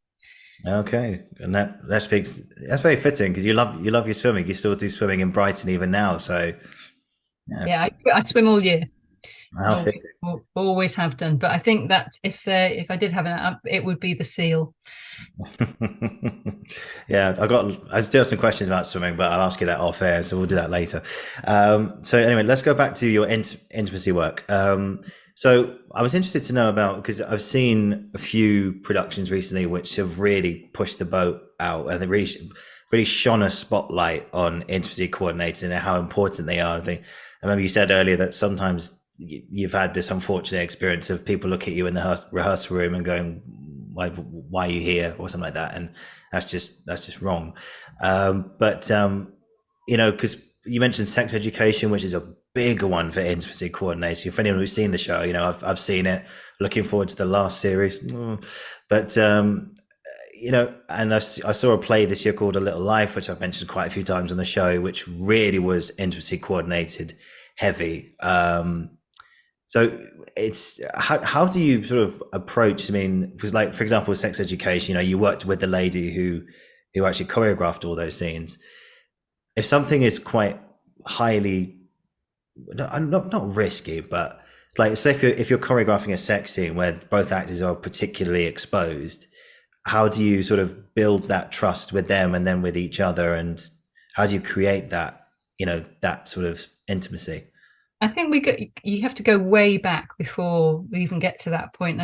Okay, and that speaks. That's very fitting because you love your swimming. You still do swimming in Brighton even now. So Yeah, I swim all year. how fitting. Always have done. But I think that if I did have an, it would be the seal. Yeah, I still have some questions about swimming, but I'll ask you that off air, so we'll do that later. So anyway, let's go back to your intimacy work. So I was interested to know about, because I've seen a few productions recently which have really pushed the boat out, and they really shone a spotlight on intimacy coordinators and how important they are. I remember you said earlier that sometimes you've had this unfortunate experience of people look at you in the rehearsal room and going, why are you here, or something like that, and that's just wrong. Because you mentioned sex education, which is a bigger one for intimacy coordination. For anyone who's seen the show, I've seen it. Looking forward to the last series, but and I saw a play this year called A Little Life, which I've mentioned quite a few times on the show, which really was intimacy coordinated heavy. So it's how do you sort of approach? I mean, because like for example, with sex education, you worked with the lady who actually choreographed all those scenes. If something is quite highly not risky, but like say if you're choreographing a sex scene where both actors are particularly exposed, how do you sort of build that trust with them and then with each other, and how do you create that that sort of intimacy? I think you have to go way back before we even get to that point.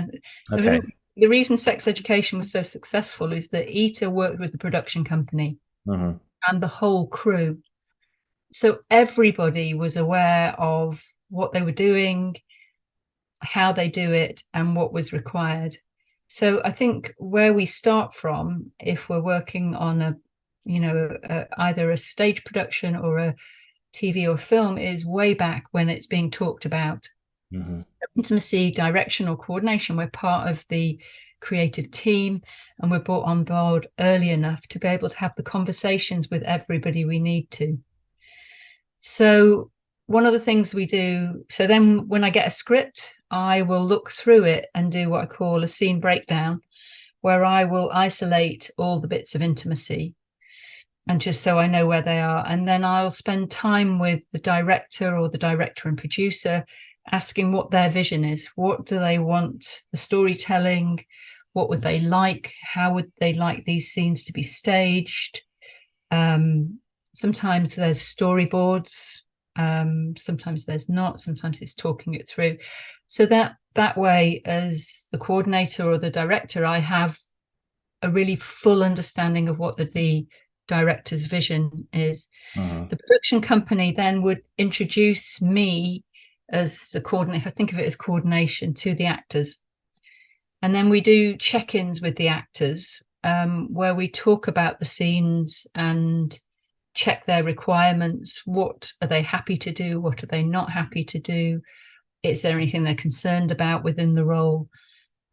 Okay. The reason sex education was so successful is that Ita worked with the production company and the whole crew. So everybody was aware of what they were doing, how they do it, and what was required. So I think where we start from, if we're working on either a stage production or a TV or film, is way back when it's being talked about. Intimacy, direction, or coordination, we're part of the creative team, and we're brought on board early enough to be able to have the conversations with everybody we need to. So one of the things we do, so then when I get a script, I will look through it and do what I call a scene breakdown, where I will isolate all the bits of intimacy. and just so I know where they are. And then I'll spend time with the director or the director and producer, asking what their vision is. What do they want the storytelling? What would they like? How would they like these scenes to be staged? Sometimes there's storyboards, sometimes there's not, sometimes it's talking it through. So that way, as the coordinator or the director, I have a really full understanding of what the director's vision is. The production company then would introduce me as the coordinator, if I think of it as coordination, to the actors. And then we do check-ins with the actors, where we talk about the scenes and check their requirements. What are they happy to do? What are they not happy to do? Is there anything they're concerned about within the role?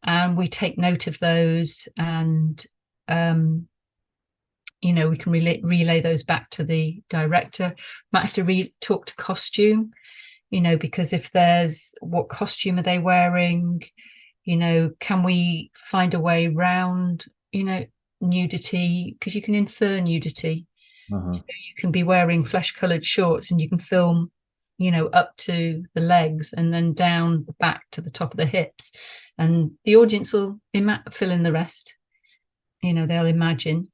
And we take note of those, and we can relay those back to the director. Might have to talk to costume, because if there's, what costume are they wearing? Can we find a way around, nudity? Because you can infer nudity. So you can be wearing flesh-colored shorts and you can film, up to the legs and then down the back to the top of the hips. And the audience will fill in the rest. They'll imagine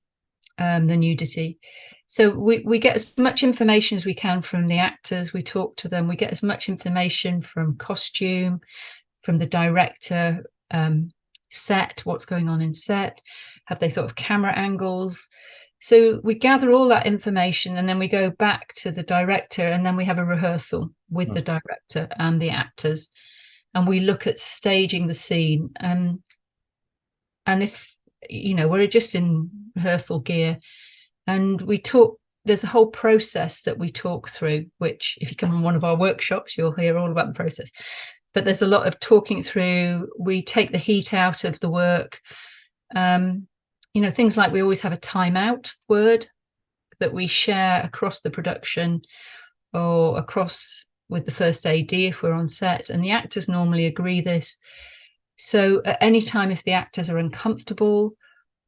the nudity. So we get as much information as we can from the actors. We talk to them. We get as much information from costume, from the director, set, what's going on in set. Have they thought of camera angles? So we gather all that information, and then we go back to the director, and then we have a rehearsal with the director and the actors, and we look at staging the scene. And if, we're just in rehearsal gear, and we talk, there's a whole process that we talk through, which if you come on one of our workshops, you'll hear all about the process. But there's a lot of talking through. We take the heat out of the work. Things like we always have a timeout word that we share across the production or across with the first AD if we're on set, and the actors normally agree this. So at any time, if the actors are uncomfortable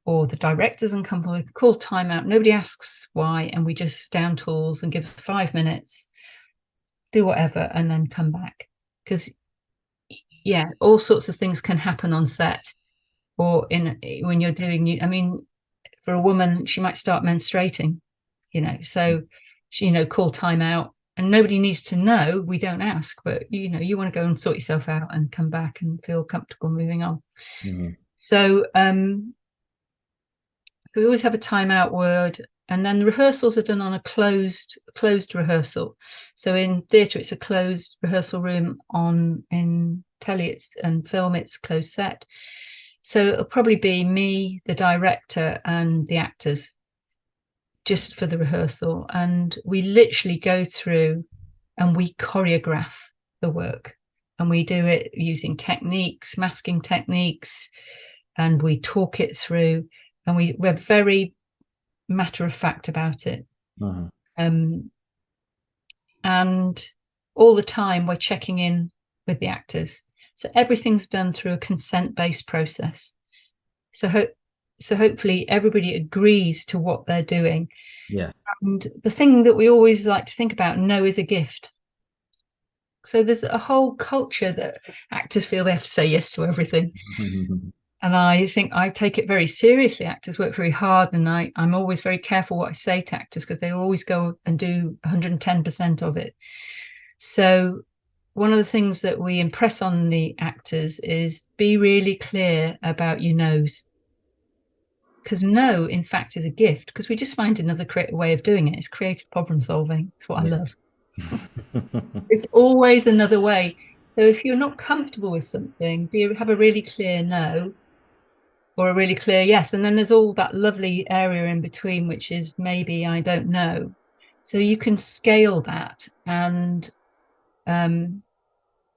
or the director's uncomfortable, we call timeout. Nobody asks why, and we just down tools and give 5 minutes, do whatever, and then come back. Because all sorts of things can happen on set. Or when you're doing, for a woman, she might start menstruating, so, call time out, and nobody needs to know. We don't ask, but, you want to go and sort yourself out and come back and feel comfortable moving on. So we always have a timeout word, and then the rehearsals are done on a closed rehearsal. So in theatre, it's a closed rehearsal room. In telly and film, it's closed set. So it'll probably be me, the director, and the actors just for the rehearsal. And we literally go through and we choreograph the work. And we do it using techniques, masking techniques, and we talk it through. And we're very matter of fact about it. And all the time we're checking in with the actors. So everything's done through a consent-based process. So hopefully everybody agrees to what they're doing. Yeah. And the thing that we always like to think about, no is a gift. So there's a whole culture that actors feel they have to say yes to everything. And I think I take it very seriously. Actors work very hard, and I'm always very careful what I say to actors, because they always go and do 110% of it. So one of the things that we impress on the actors is be really clear about your no's. Because no, in fact, is a gift, because we just find another creative way of doing it. It's creative problem solving. It's what I love. It's always another way. So if you're not comfortable with something, have a really clear no or a really clear yes. And then there's all that lovely area in between, which is maybe I don't know. So you can scale that. And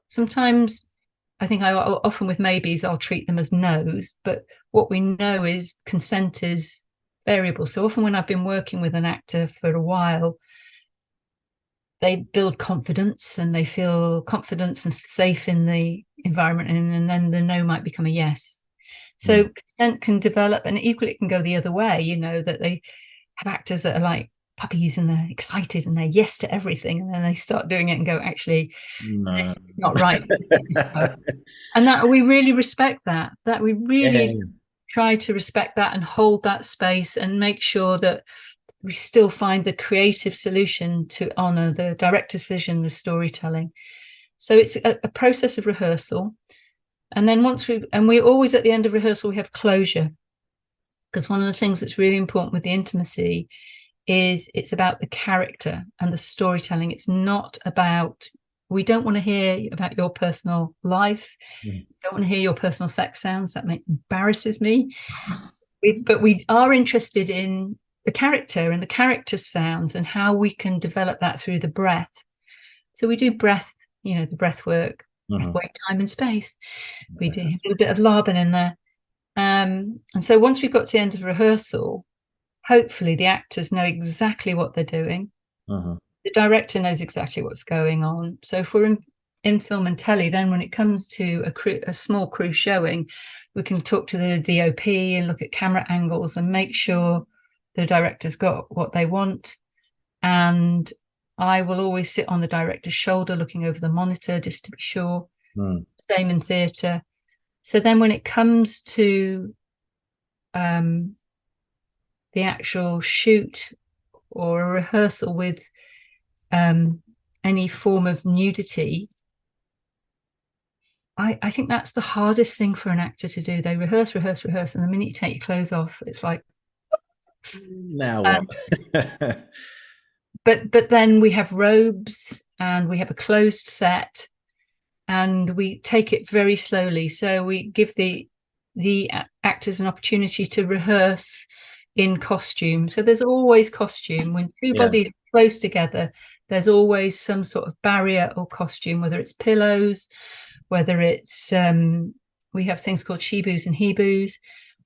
sometimes I think often with maybes, I'll treat them as no's, but what we know is consent is variable. So often when I've been working with an actor for a while, they build confidence and they feel confidence and safe in the environment, and then the no might become a yes. So consent can develop, and equally it can go the other way, that have actors that are like puppies and they're excited and they're yes to everything, and then they start doing it and go, actually, No. this is not right. And that we really respect that we Yeah. really try to respect that and hold that space and make sure that we still find the creative solution to honor the director's vision, the storytelling. So it's a process of rehearsal. And then we always at the end of rehearsal, we have closure. Because one of the things that's really important with the intimacy is it's about the character and the storytelling. It's not about, we don't want to hear about your personal life. Mm. Don't want to hear your personal sex sounds. That embarrasses me. But we are interested in the character and the character sounds and how we can develop that through the breath. So we do breath, the breath work, breath work, time and space. We do a little bit of Laban in there. And so once we've got to the end of rehearsal, hopefully the actors know exactly what they're doing. The director knows exactly what's going on. So if we're in film and telly, then when it comes to a small crew showing, we can talk to the DOP and look at camera angles and make sure the director's got what they want. And I will always sit on the director's shoulder looking over the monitor just to be sure. Same in theatre. So then when it comes to the actual shoot or a rehearsal with any form of nudity, I think that's the hardest thing for an actor to do. They rehearse, and the minute you take your clothes off, it's like, now what? But then we have robes and we have a closed set and we take it very slowly. So we give the actors an opportunity to rehearse in costume. So there's always costume. When two bodies are close together, there's always some sort of barrier or costume, whether it's pillows, whether it's we have things called shebus and hebus,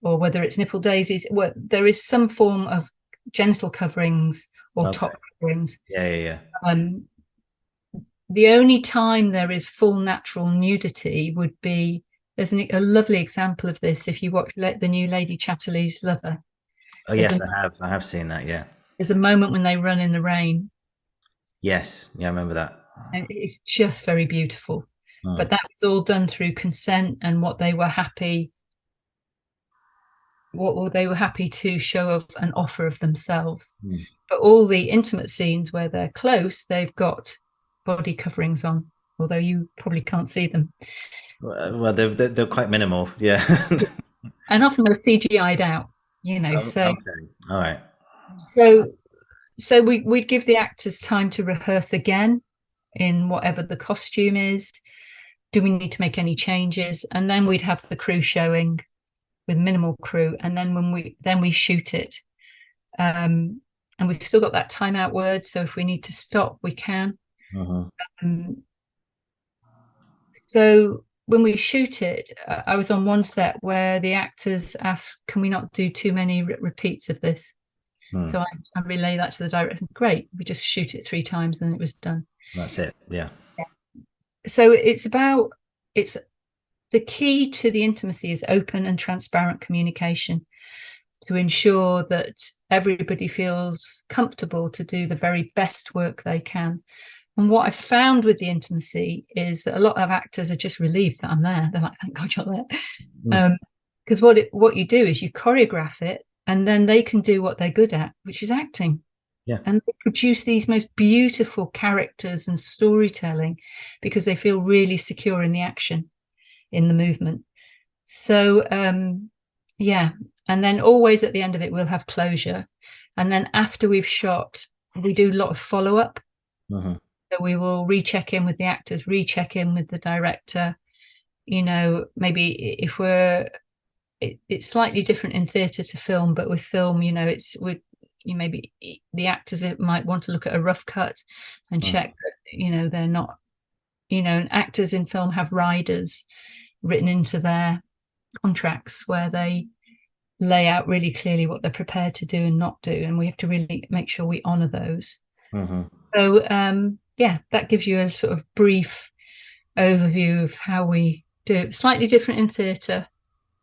or whether it's nipple daisies. Well, there is some form of genital coverings or top coverings. Yeah. The only time there is full natural nudity would be, there's a lovely example of this if you watch the new Lady Chatterley's Lover. Oh, yes, I have seen that, yeah. There's a moment when they run in the rain. Yes, yeah, I remember that. And it's just very beautiful. But that was all done through consent and what they were happy to show of an offer of themselves. But all the intimate scenes where they're close, they've got body coverings on, although you probably can't see them. Well, they're quite minimal, yeah. And often they're CGI'd out, so. Okay, all right. So we'd give the actors time to rehearse again in whatever the costume is. Do we need to make any changes? And then we'd have the crew showing with minimal crew, and then we shoot it. And we've still got that timeout word, so if we need to stop, we can. So when we shoot it, I was on one set where the actors asked, can we not do too many repeats of this? So I relay that to the director. Great, we just shoot it 3 times and it was done. That's it, yeah. So it's the key to the intimacy is open and transparent communication to ensure that everybody feels comfortable to do the very best work they can. And what I've found with the intimacy is that a lot of actors are just relieved that I'm there. They're like, thank God you're there. Because what you do is you choreograph it and then they can do what they're good at, which is acting. Yeah. And they produce these most beautiful characters and storytelling because they feel really secure in the action, in the movement. So, yeah. And then always at the end of it, we'll have closure. And then after we've shot, we do a lot of follow-up. So we will recheck in with the actors, recheck in with the director. Maybe if it's slightly different in theatre to film, but with film, maybe the actors might want to look at a rough cut and check that, they're not, and actors in film have riders written into their contracts where they lay out really clearly what they're prepared to do and not do. And we have to really make sure we honor those. So, that gives you a sort of brief overview of how we do it. Slightly different in theatre.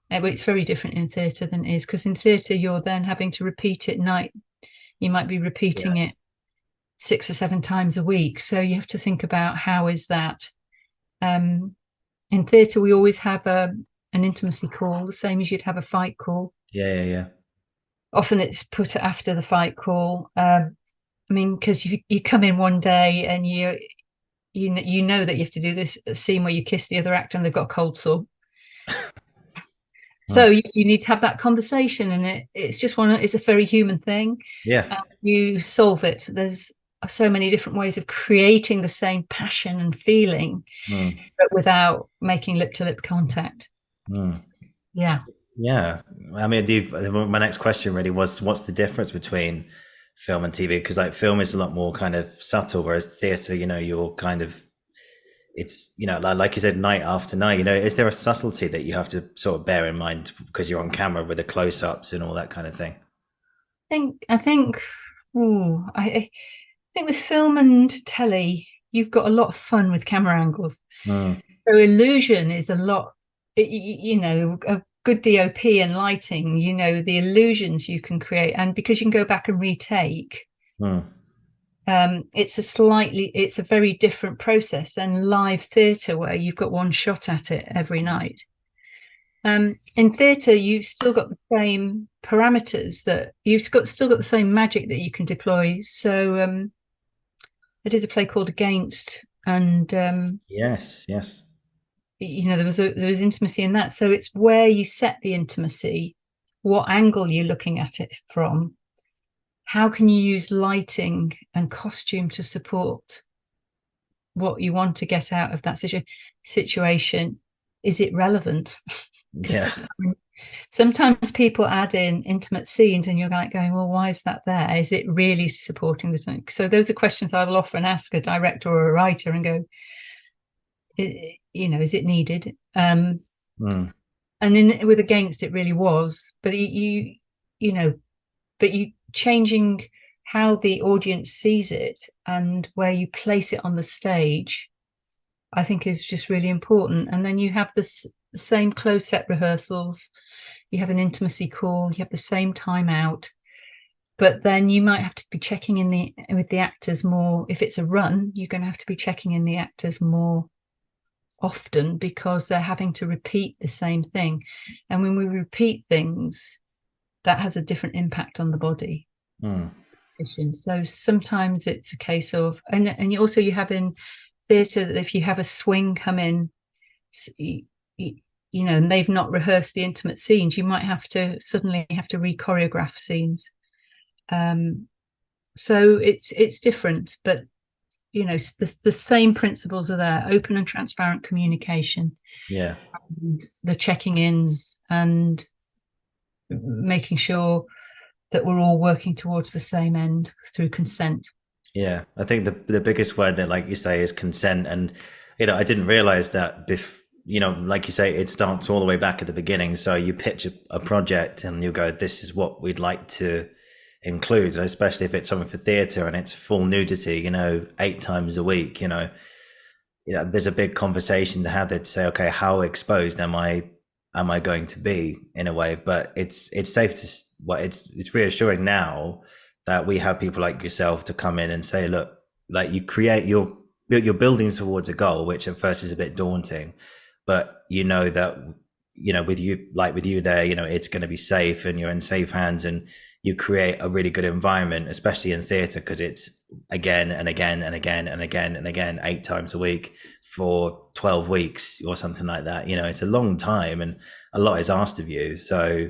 It's very different in theatre than it is, because in theatre you're then having to repeat it night You might be repeating it 6 or 7 times a week. So you have to think about how is that. In theatre, we always have an intimacy call, the same as you'd have a fight call. Yeah. Often it's put after the fight call. I mean, because you come in one day and you know that you have to do this scene where you kiss the other actor and they've got a cold sore. So you need to have that conversation, and it's just it's a very human thing. Yeah. You solve it. There's so many different ways of creating the same passion and feeling, but without making lip-to-lip contact. Yeah. I mean, my next question really was, what's the difference between film and TV? Because like film is a lot more kind of subtle, whereas theatre, you're kind of, it's, like you said, night after night, is there a subtlety that you have to sort of bear in mind because you're on camera with the close-ups and all that kind of thing? I think with film and telly, you've got a lot of fun with camera angles. So illusion is a lot, a good DOP and lighting, the illusions you can create. And because you can go back and retake, it's a very different process than live theatre where you've got one shot at it every night. In theatre, you've still got the same parameters, that you've still got the same magic that you can deploy. So I did a play called Against, and yes, there was intimacy in that. So it's where you set the intimacy, what angle you're looking at it from, how can you use lighting and costume to support what you want to get out of that situation. Is it relevant? Yes. Sometimes people add in intimate scenes and you're like going, well, why is that there? Is it really supporting the thing? So those are questions I will often ask a director or a writer and go, is it needed? And then with Against, it really was, but you changing how the audience sees it and where you place it on the stage, I think is just really important. And then you have the same close set rehearsals, you have an intimacy call, you have the same time out, but then you might have to be checking in with the actors more. If it's a run, you're going to have to be checking in the actors more often because they're having to repeat the same thing. And when we repeat things, that has a different impact on the body. So sometimes it's a case of, and you have in theatre that if you have a swing come in, and they've not rehearsed the intimate scenes, you might suddenly have to re-choreograph scenes. So it's different, but the same principles are there: open and transparent communication, and the checking ins, and making sure that we're all working towards the same end through consent. I think the biggest word that, like you say, is consent. And I didn't realize that like you say, it starts all the way back at the beginning. So you pitch a project and you go, this is what we'd like to include, especially if it's something for theatre and it's full nudity, 8 times a week, there's a big conversation to have there to say, okay, how exposed am I going to be, in a way? But it's safe to, it's reassuring now that we have people like yourself to come in and say, look, like, you create you're building towards a goal, which at first is a bit daunting, but that with you there, it's going to be safe and you're in safe hands, and you create a really good environment, especially in theatre, because it's again and again and again and again and again 8 times a week for 12 weeks or something like that. It's a long time and a lot is asked of you. So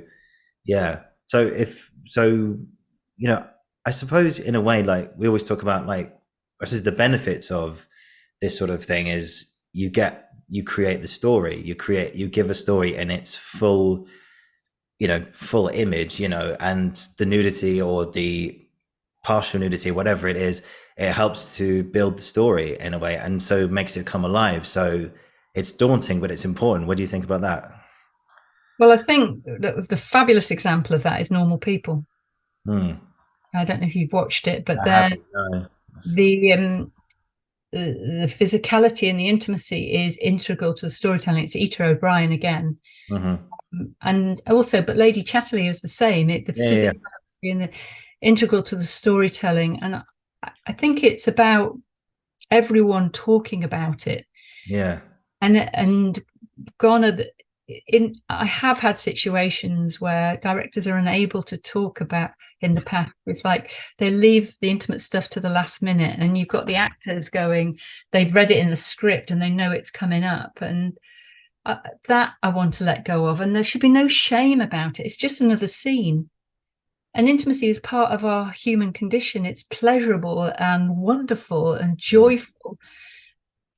I suppose in a way, like we always talk about, like, I suppose the benefits of this sort of thing is you create the story, you give a story in its full image, and the nudity or the partial nudity, whatever it is, it helps to build the story in a way, and so makes it come alive. So it's daunting, but it's important. What do you think about that? Well, I think that the fabulous example of that is Normal People. I don't know if you've watched it, but the physicality and the intimacy is integral to the storytelling. It's Ita O'Brien again. And also, but Lady Chatterley is the same. The physicality and integral to the storytelling. And I think it's about everyone talking about it. Yeah. And gone I have had situations where directors are unable to talk about in the past. It's like they leave the intimate stuff to the last minute, and you've got the actors going, they've read it in the script and they know it's coming up, and that I want to let go of. And there should be no shame about it. It's just another scene. And intimacy is part of our human condition. It's pleasurable and wonderful and joyful.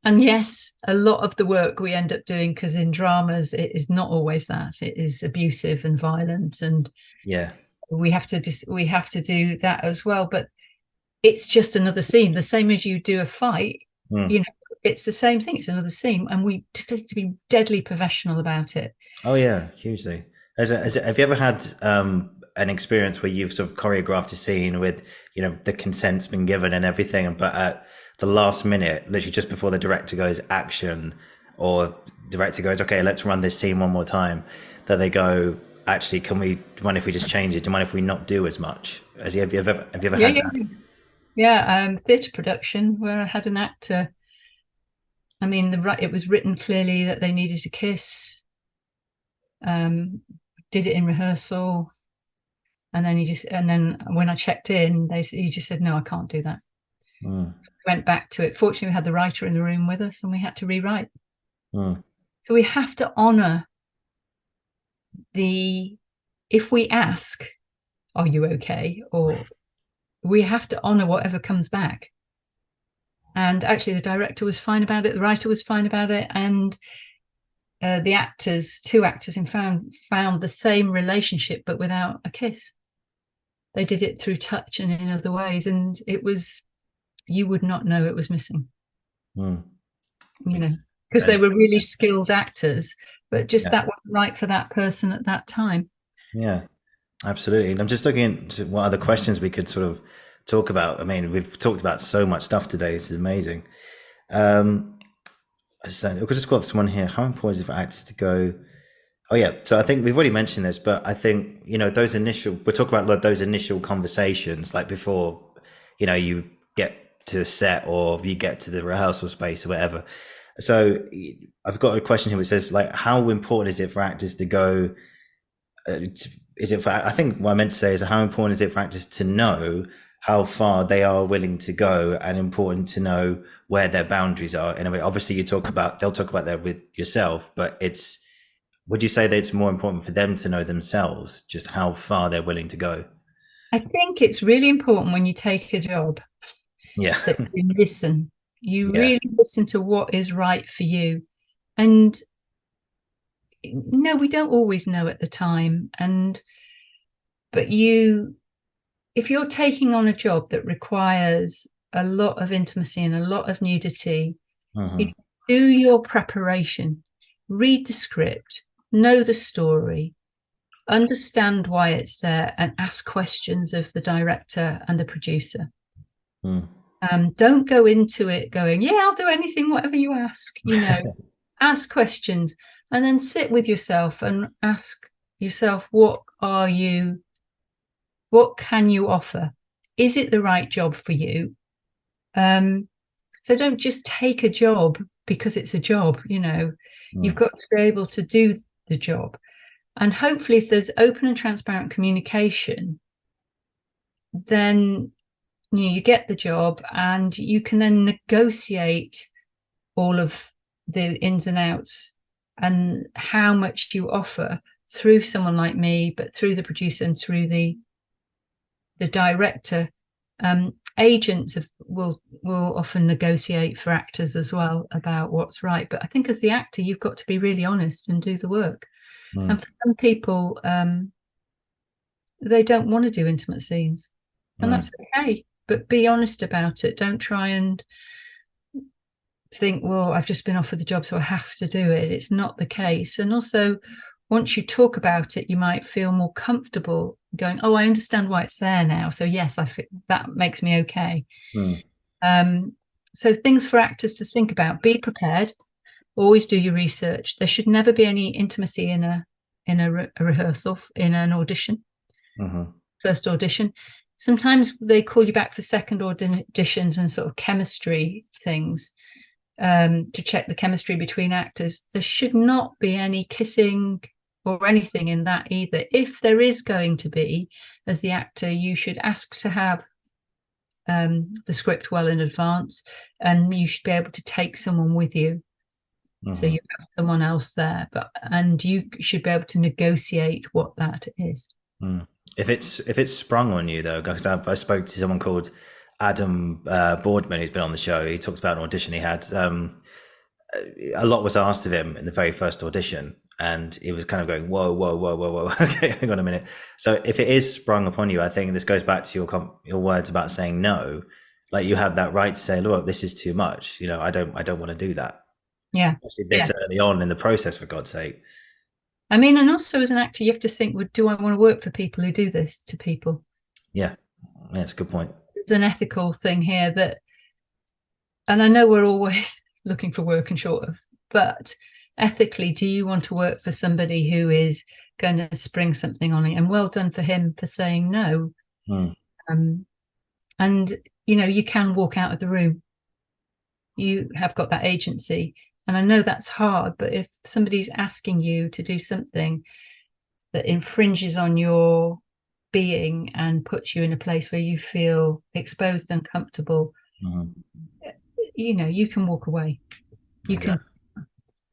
And yes, a lot of the work we end up doing, because in dramas, it is not always that. It is abusive and violent, and we have to do that as well. But it's just another scene, the same as you do a fight. You know, it's the same thing. It's another scene, and we just have to be deadly professional about it. Oh yeah, hugely. Have you ever had an experience where you've sort of choreographed a scene with, you know, the consent's been given and everything, but at the last minute, literally just before the director goes action, or director goes, okay, let's run this scene one more time, that they go, actually, do you mind if we just change it? Do you mind if we not do as much? Have you ever had that? Yeah, theatre production where I had an actor. I mean, it was written clearly that they needed to kiss. Did it in rehearsal, and then when I checked in, he just said, no, I can't do that. Went back to it. Fortunately, we had the writer in the room with us, and we had to rewrite. So we have to honor if we ask, are you okay? Or we have to honor whatever comes back. And actually the director was fine about it. The writer was fine about it. And the two actors found the same relationship, but without a kiss. They did it through touch and in other ways. And you would not know it was missing, you know, because they were really skilled actors, but just that wasn't right for that person at that time. Yeah, absolutely. And I'm just looking into what other questions we could sort of talk about. I mean, we've talked about so much stuff today. This is amazing. I just got this one here. How important is it for actors to go? Oh yeah. So I think we've already mentioned this, but I think, you know, we're talking about those initial conversations, like before, you know, you get to the set or you get to the rehearsal space or whatever. So I've got a question here which says, like, how important is it for actors to go? I think what I meant to say is, how important is it for actors to know how far they are willing to go, and important to know where their boundaries are? In a way, obviously they'll talk about that with yourself, but would you say that it's more important for them to know themselves just how far they're willing to go? I think it's really important when you take a job that you listen. You really listen to what is right for you. And no, we don't always know at the time. But if you're taking on a job that requires a lot of intimacy and a lot of nudity, you do your preparation, read the script, know the story, understand why it's there, and ask questions of the director and the producer. Don't go into it going, yeah, I'll do anything, whatever you ask, you know. Ask questions, and then sit with yourself and ask yourself, what can you offer? Is it the right job for you? So don't just take a job because it's a job, you know. You've got to be able to do the job. And hopefully if there's open and transparent communication, then you get the job, and you can then negotiate all of the ins and outs and how much you offer through someone like me, but through the producer and through the director. Agents will often negotiate for actors as well about what's right. But I think as the actor, you've got to be really honest and do the work. And for some people, they don't want to do intimate scenes, and that's okay. But be honest about it. Don't try and think, well, I've just been offered the job, so I have to do it. It's not the case. And also, once you talk about it, you might feel more comfortable going, oh, I understand why it's there now. So yes, I think that makes me okay. So things for actors to think about: be prepared, always do your research. There should never be any intimacy in a rehearsal, in an audition, first audition. sometimes they call you back for second auditions and sort of chemistry things, to check the chemistry between actors. There should not be any kissing or anything in that either. If there is going to be, as the actor, you should ask to have the script well in advance, and you should be able to take someone with you. So you have someone else there, and you should be able to negotiate what that is. If it's sprung on you though, because I spoke to someone called Adam Boardman, who's been on the show. He talks about an audition he had. A lot was asked of him in the very first audition, and he was kind of going, whoa, whoa, whoa, whoa, whoa. Okay, hang on a minute. So if it is sprung upon you, I think this goes back to your words about saying no. Like, you have that right to say, look, this is too much. You know, I don't want to do that. Yeah. Especially this early on in the process, for God's sake. I mean, and also as an actor, you have to think, well, do I want to work for people who do this to people? Yeah, that's a good point. There's an ethical thing here and I know we're always looking for work and short of, but ethically, do you want to work for somebody who is going to spring something on it? And well done for him for saying no. And, you know, you can walk out of the room. You have got that agency. And I know that's hard, but if somebody's asking you to do something that infringes on your being and puts you in a place where you feel exposed and comfortable, you know, you can walk away. You can.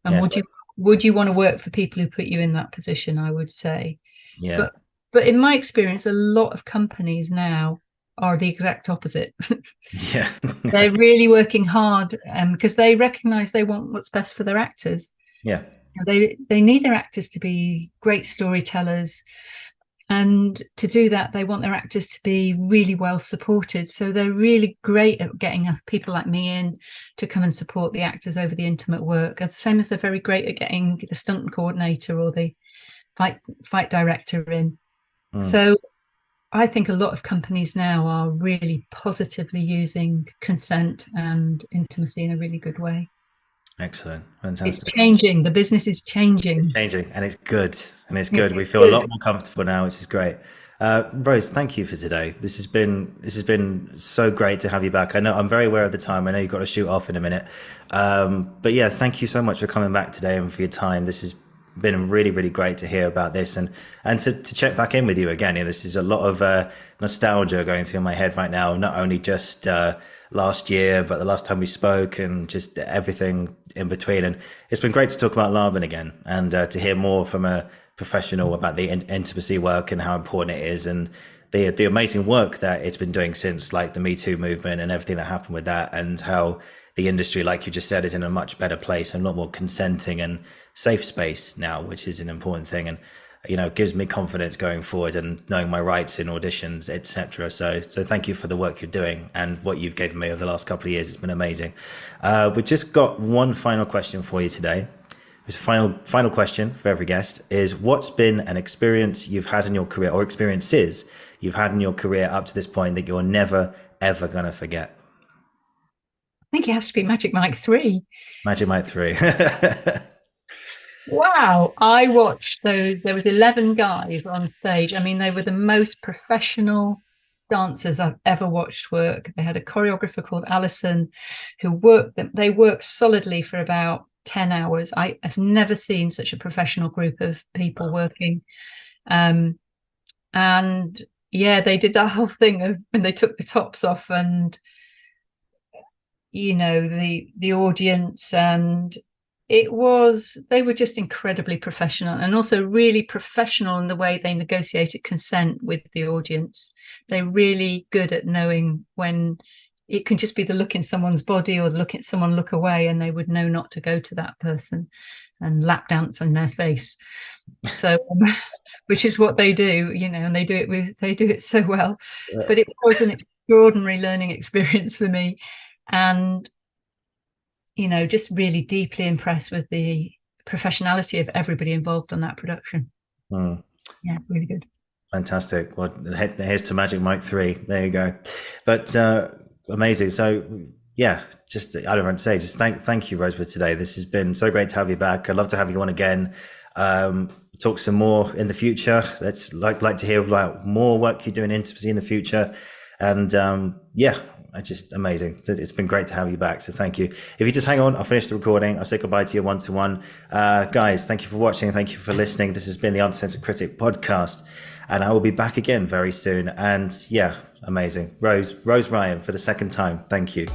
And would you want to work for people who put you in that position? I would say. Yeah. But in my experience, a lot of companies now are the exact opposite. Yeah. They're really working hard because they recognize they want what's best for their actors. Yeah. They need their actors to be great storytellers, and to do that they want their actors to be really well supported. So they're really great at getting people like me in to come and support the actors over the intimate work, the same as they're very great at getting the stunt coordinator or the fight director in. So I think a lot of companies now are really positively using consent and intimacy in a really good way. Excellent. Fantastic. It's changing. The business is changing. It's changing, and it's good. And it's good. We feel a lot more comfortable now, which is great. Rose, thank you for today. This has been so great to have you back. I know I'm very aware of the time. I know you've got to shoot off in a minute. But yeah, thank you so much for coming back today and for your time. This has been really, really great to hear about this and to check back in with you again. Yeah, this is a lot of nostalgia going through my head right now, not only just last year, but the last time we spoke and just everything in between. And it's been great to talk about Laban again and to hear more from a professional about the intimacy work and how important it is, and the amazing work that it's been doing since like the Me Too movement and everything that happened with that, and how the industry, like you just said, is in a much better place and a lot more consenting and safe space now, which is an important thing. And, you know, gives me confidence going forward and knowing my rights in auditions, etc. So thank you for the work you're doing and what you've given me over the last couple of years. It's been amazing. We've just got one final question for you today. This final question for every guest is, what's been an experience you've had in your career, or experiences you've had in your career up to this point, that you're never, ever going to forget? I think it has to be Magic Mike 3. Magic Mike 3. Wow. I watched those. There was 11 guys on stage. I mean, they were the most professional dancers I've ever watched work. They had a choreographer called Alison who they worked solidly for about 10 hours. I have never seen such a professional group of people working. And yeah, they did that whole thing of when they took the tops off, and, you know, the audience, and they were just incredibly professional, and also really professional in the way they negotiated consent with the audience. They're really good at knowing when it can just be the look in someone's body or the look at someone look away, and they would know not to go to that person and lap dance on their face. So, which is what they do, you know, and they do it so well. Yeah. But it was an extraordinary learning experience for me, and, you know, just really deeply impressed with the professionality of everybody involved on that production. Yeah, really good. Fantastic. Well, here's to Magic Mike 3. There you go. But amazing. So yeah, just I don't know what to say. Just thank you, Rose, for today. This has been so great to have you back. I'd love to have you on again. talk some more in the future. Let's like to hear about more work you're doing in intimacy in the future. And just amazing. It's been great to have you back. So thank you. If you just hang on, I'll finish the recording. I'll say goodbye to you one-to-one. Guys, thank you for watching. Thank you for listening. This has been the Uncensored Critic Podcast. And I will be back again very soon. And yeah, amazing. Rose Ryan for the second time. Thank you.